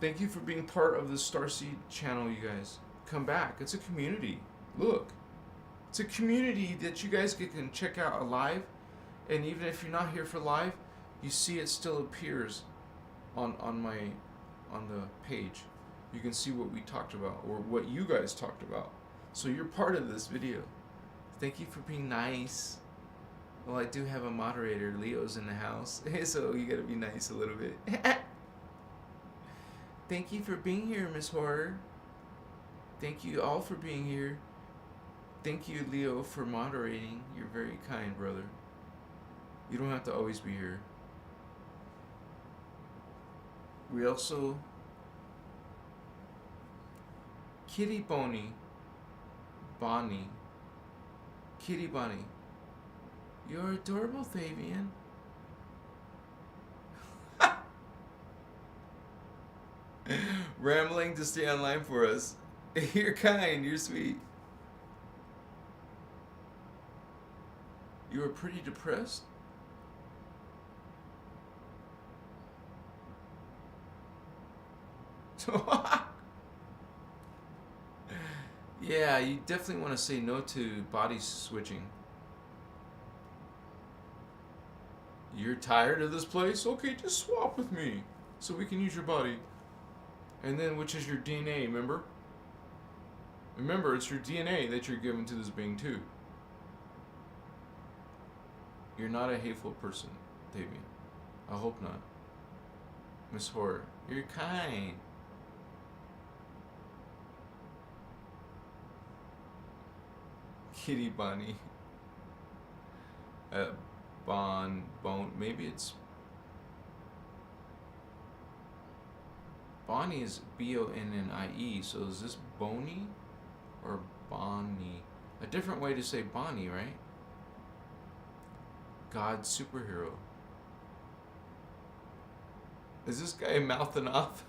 Thank you for being part of the Starseed channel, you guys. Come back. It's a community. Look. It's a community that you guys can check out live. And even if you're not here for live, you see it still appears on the page. You can see what we talked about or what you guys talked about. So you're part of this video. Thank you for being nice. Well, I do have a moderator. Leo's in the house, so you gotta be nice a little bit. Thank you for being here, Miss Horror. Thank you all for being here. Thank you, Leo, for moderating. You're very kind, brother. You don't have to always be here. We also... Kitty Bonnie. Kitty Bonnie. You're adorable, Fabian. Rambling to stay online for us. You're kind, you're sweet. You were pretty depressed? Yeah, you definitely want to say no to body switching. You're tired of this place? Okay, just swap with me so we can use your body. And then, which is your DNA, remember? Remember, it's your DNA that you're giving to this being too. You're not a hateful person, Davian. I hope not. Miss Horror, you're kind. Kitty Bunny. Bone, maybe it's... Bonnie is Bonnie, so is this Bonnie or Bonnie? A different way to say Bonnie, right? God superhero. Is this guy mouthing off?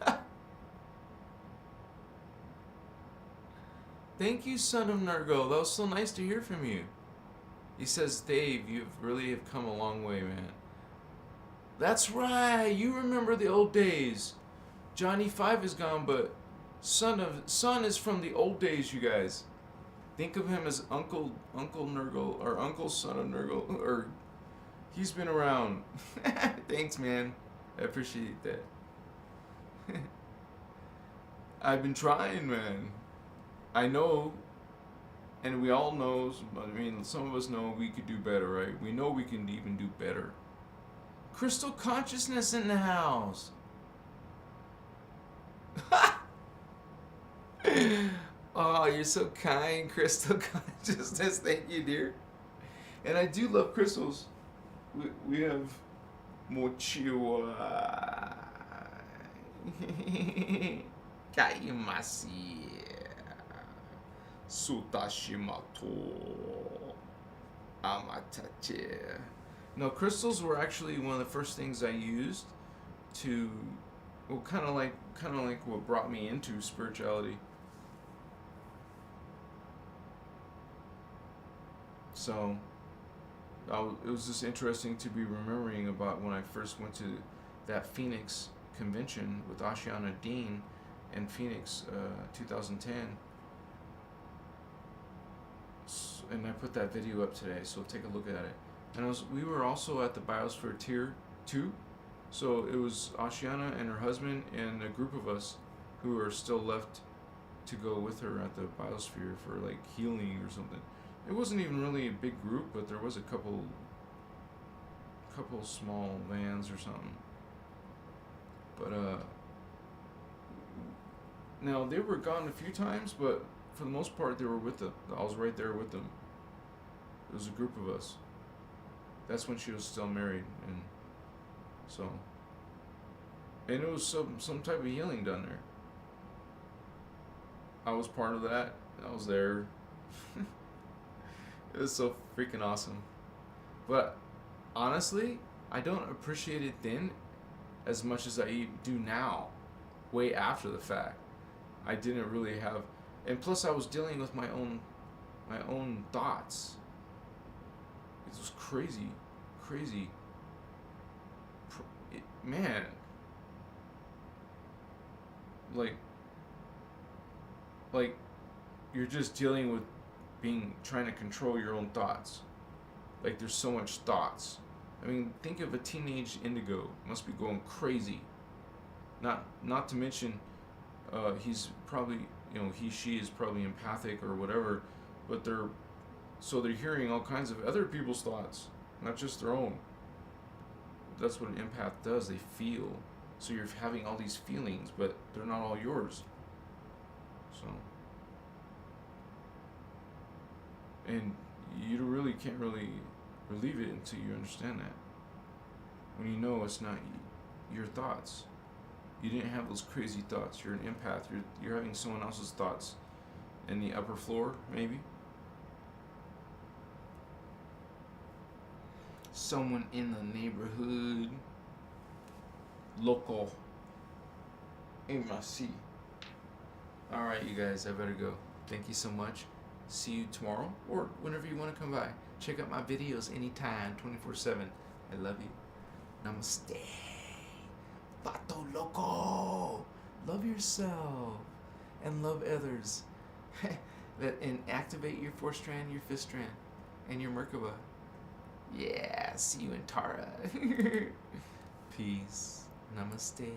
Thank you, son of Nurgle. That was so nice to hear from you. He says, Dave, you really have come a long way, man. That's right. You remember the old days. Johnny 5 is gone, but son is from the old days, you guys. Think of him as Uncle Nurgle or Uncle Son of Nurgle, or he's been around. Thanks, man. I appreciate that. I've been trying, man. I know, and we all know, I mean, some of us know we could do better, right? We know we can even do better. Crystal consciousness in the house. Oh, you're so kind, Crystal consciousness. Thank you, dear. And I do love crystals. We have mochiwa. Kaimasi. Sutashimato. Amatache. No, crystals were actually one of the first things I used to, well, kind of like what brought me into spirituality. So, it was just interesting to be remembering about when I first went to that Phoenix convention with Ashiana Dean in Phoenix, 2010. And I put that video up today, so take a look at it. And we were also at the Biosphere Tier 2. So it was Ashiana and her husband and a group of us who are still left to go with her at the Biosphere for like healing or something. It wasn't even really a big group, but there was a couple small vans or something. But now they were gone a few times, but for the most part they were with them. I was right there with them. It was a group of us. That's when she was still married, and so, and it was some type of healing done there. I was part of that. I was there. It was so freaking awesome. But honestly, I don't appreciate it then as much as I do now, way after the fact. I didn't really have, and plus I was dealing with my own thoughts. It was crazy. Man, like you're just dealing with trying to control your own thoughts. Like there's so much thoughts, I mean, think of a teenage indigo. Must be going crazy. Not to mention, he's probably, she is probably empathic or whatever, but they're hearing all kinds of other people's thoughts, not just their own. That's what an empath does. They feel. So you're having all these feelings, but they're not all yours. So, and you really can't really relieve it until you understand that. When you know it's not your thoughts. You didn't have those crazy thoughts. You're an empath. You're having someone else's thoughts in the upper floor, maybe. Someone in the neighborhood. Local. MIC. Alright, you guys, I better go. Thank you so much. See you tomorrow or whenever you want to come by. Check out my videos anytime, 24/7. I love you. Namaste. Vato loco. Love yourself and love others. And activate your 4th strand, your 5th strand, and your Merkaba. Yeah, see you in Tara. Peace. Namaste.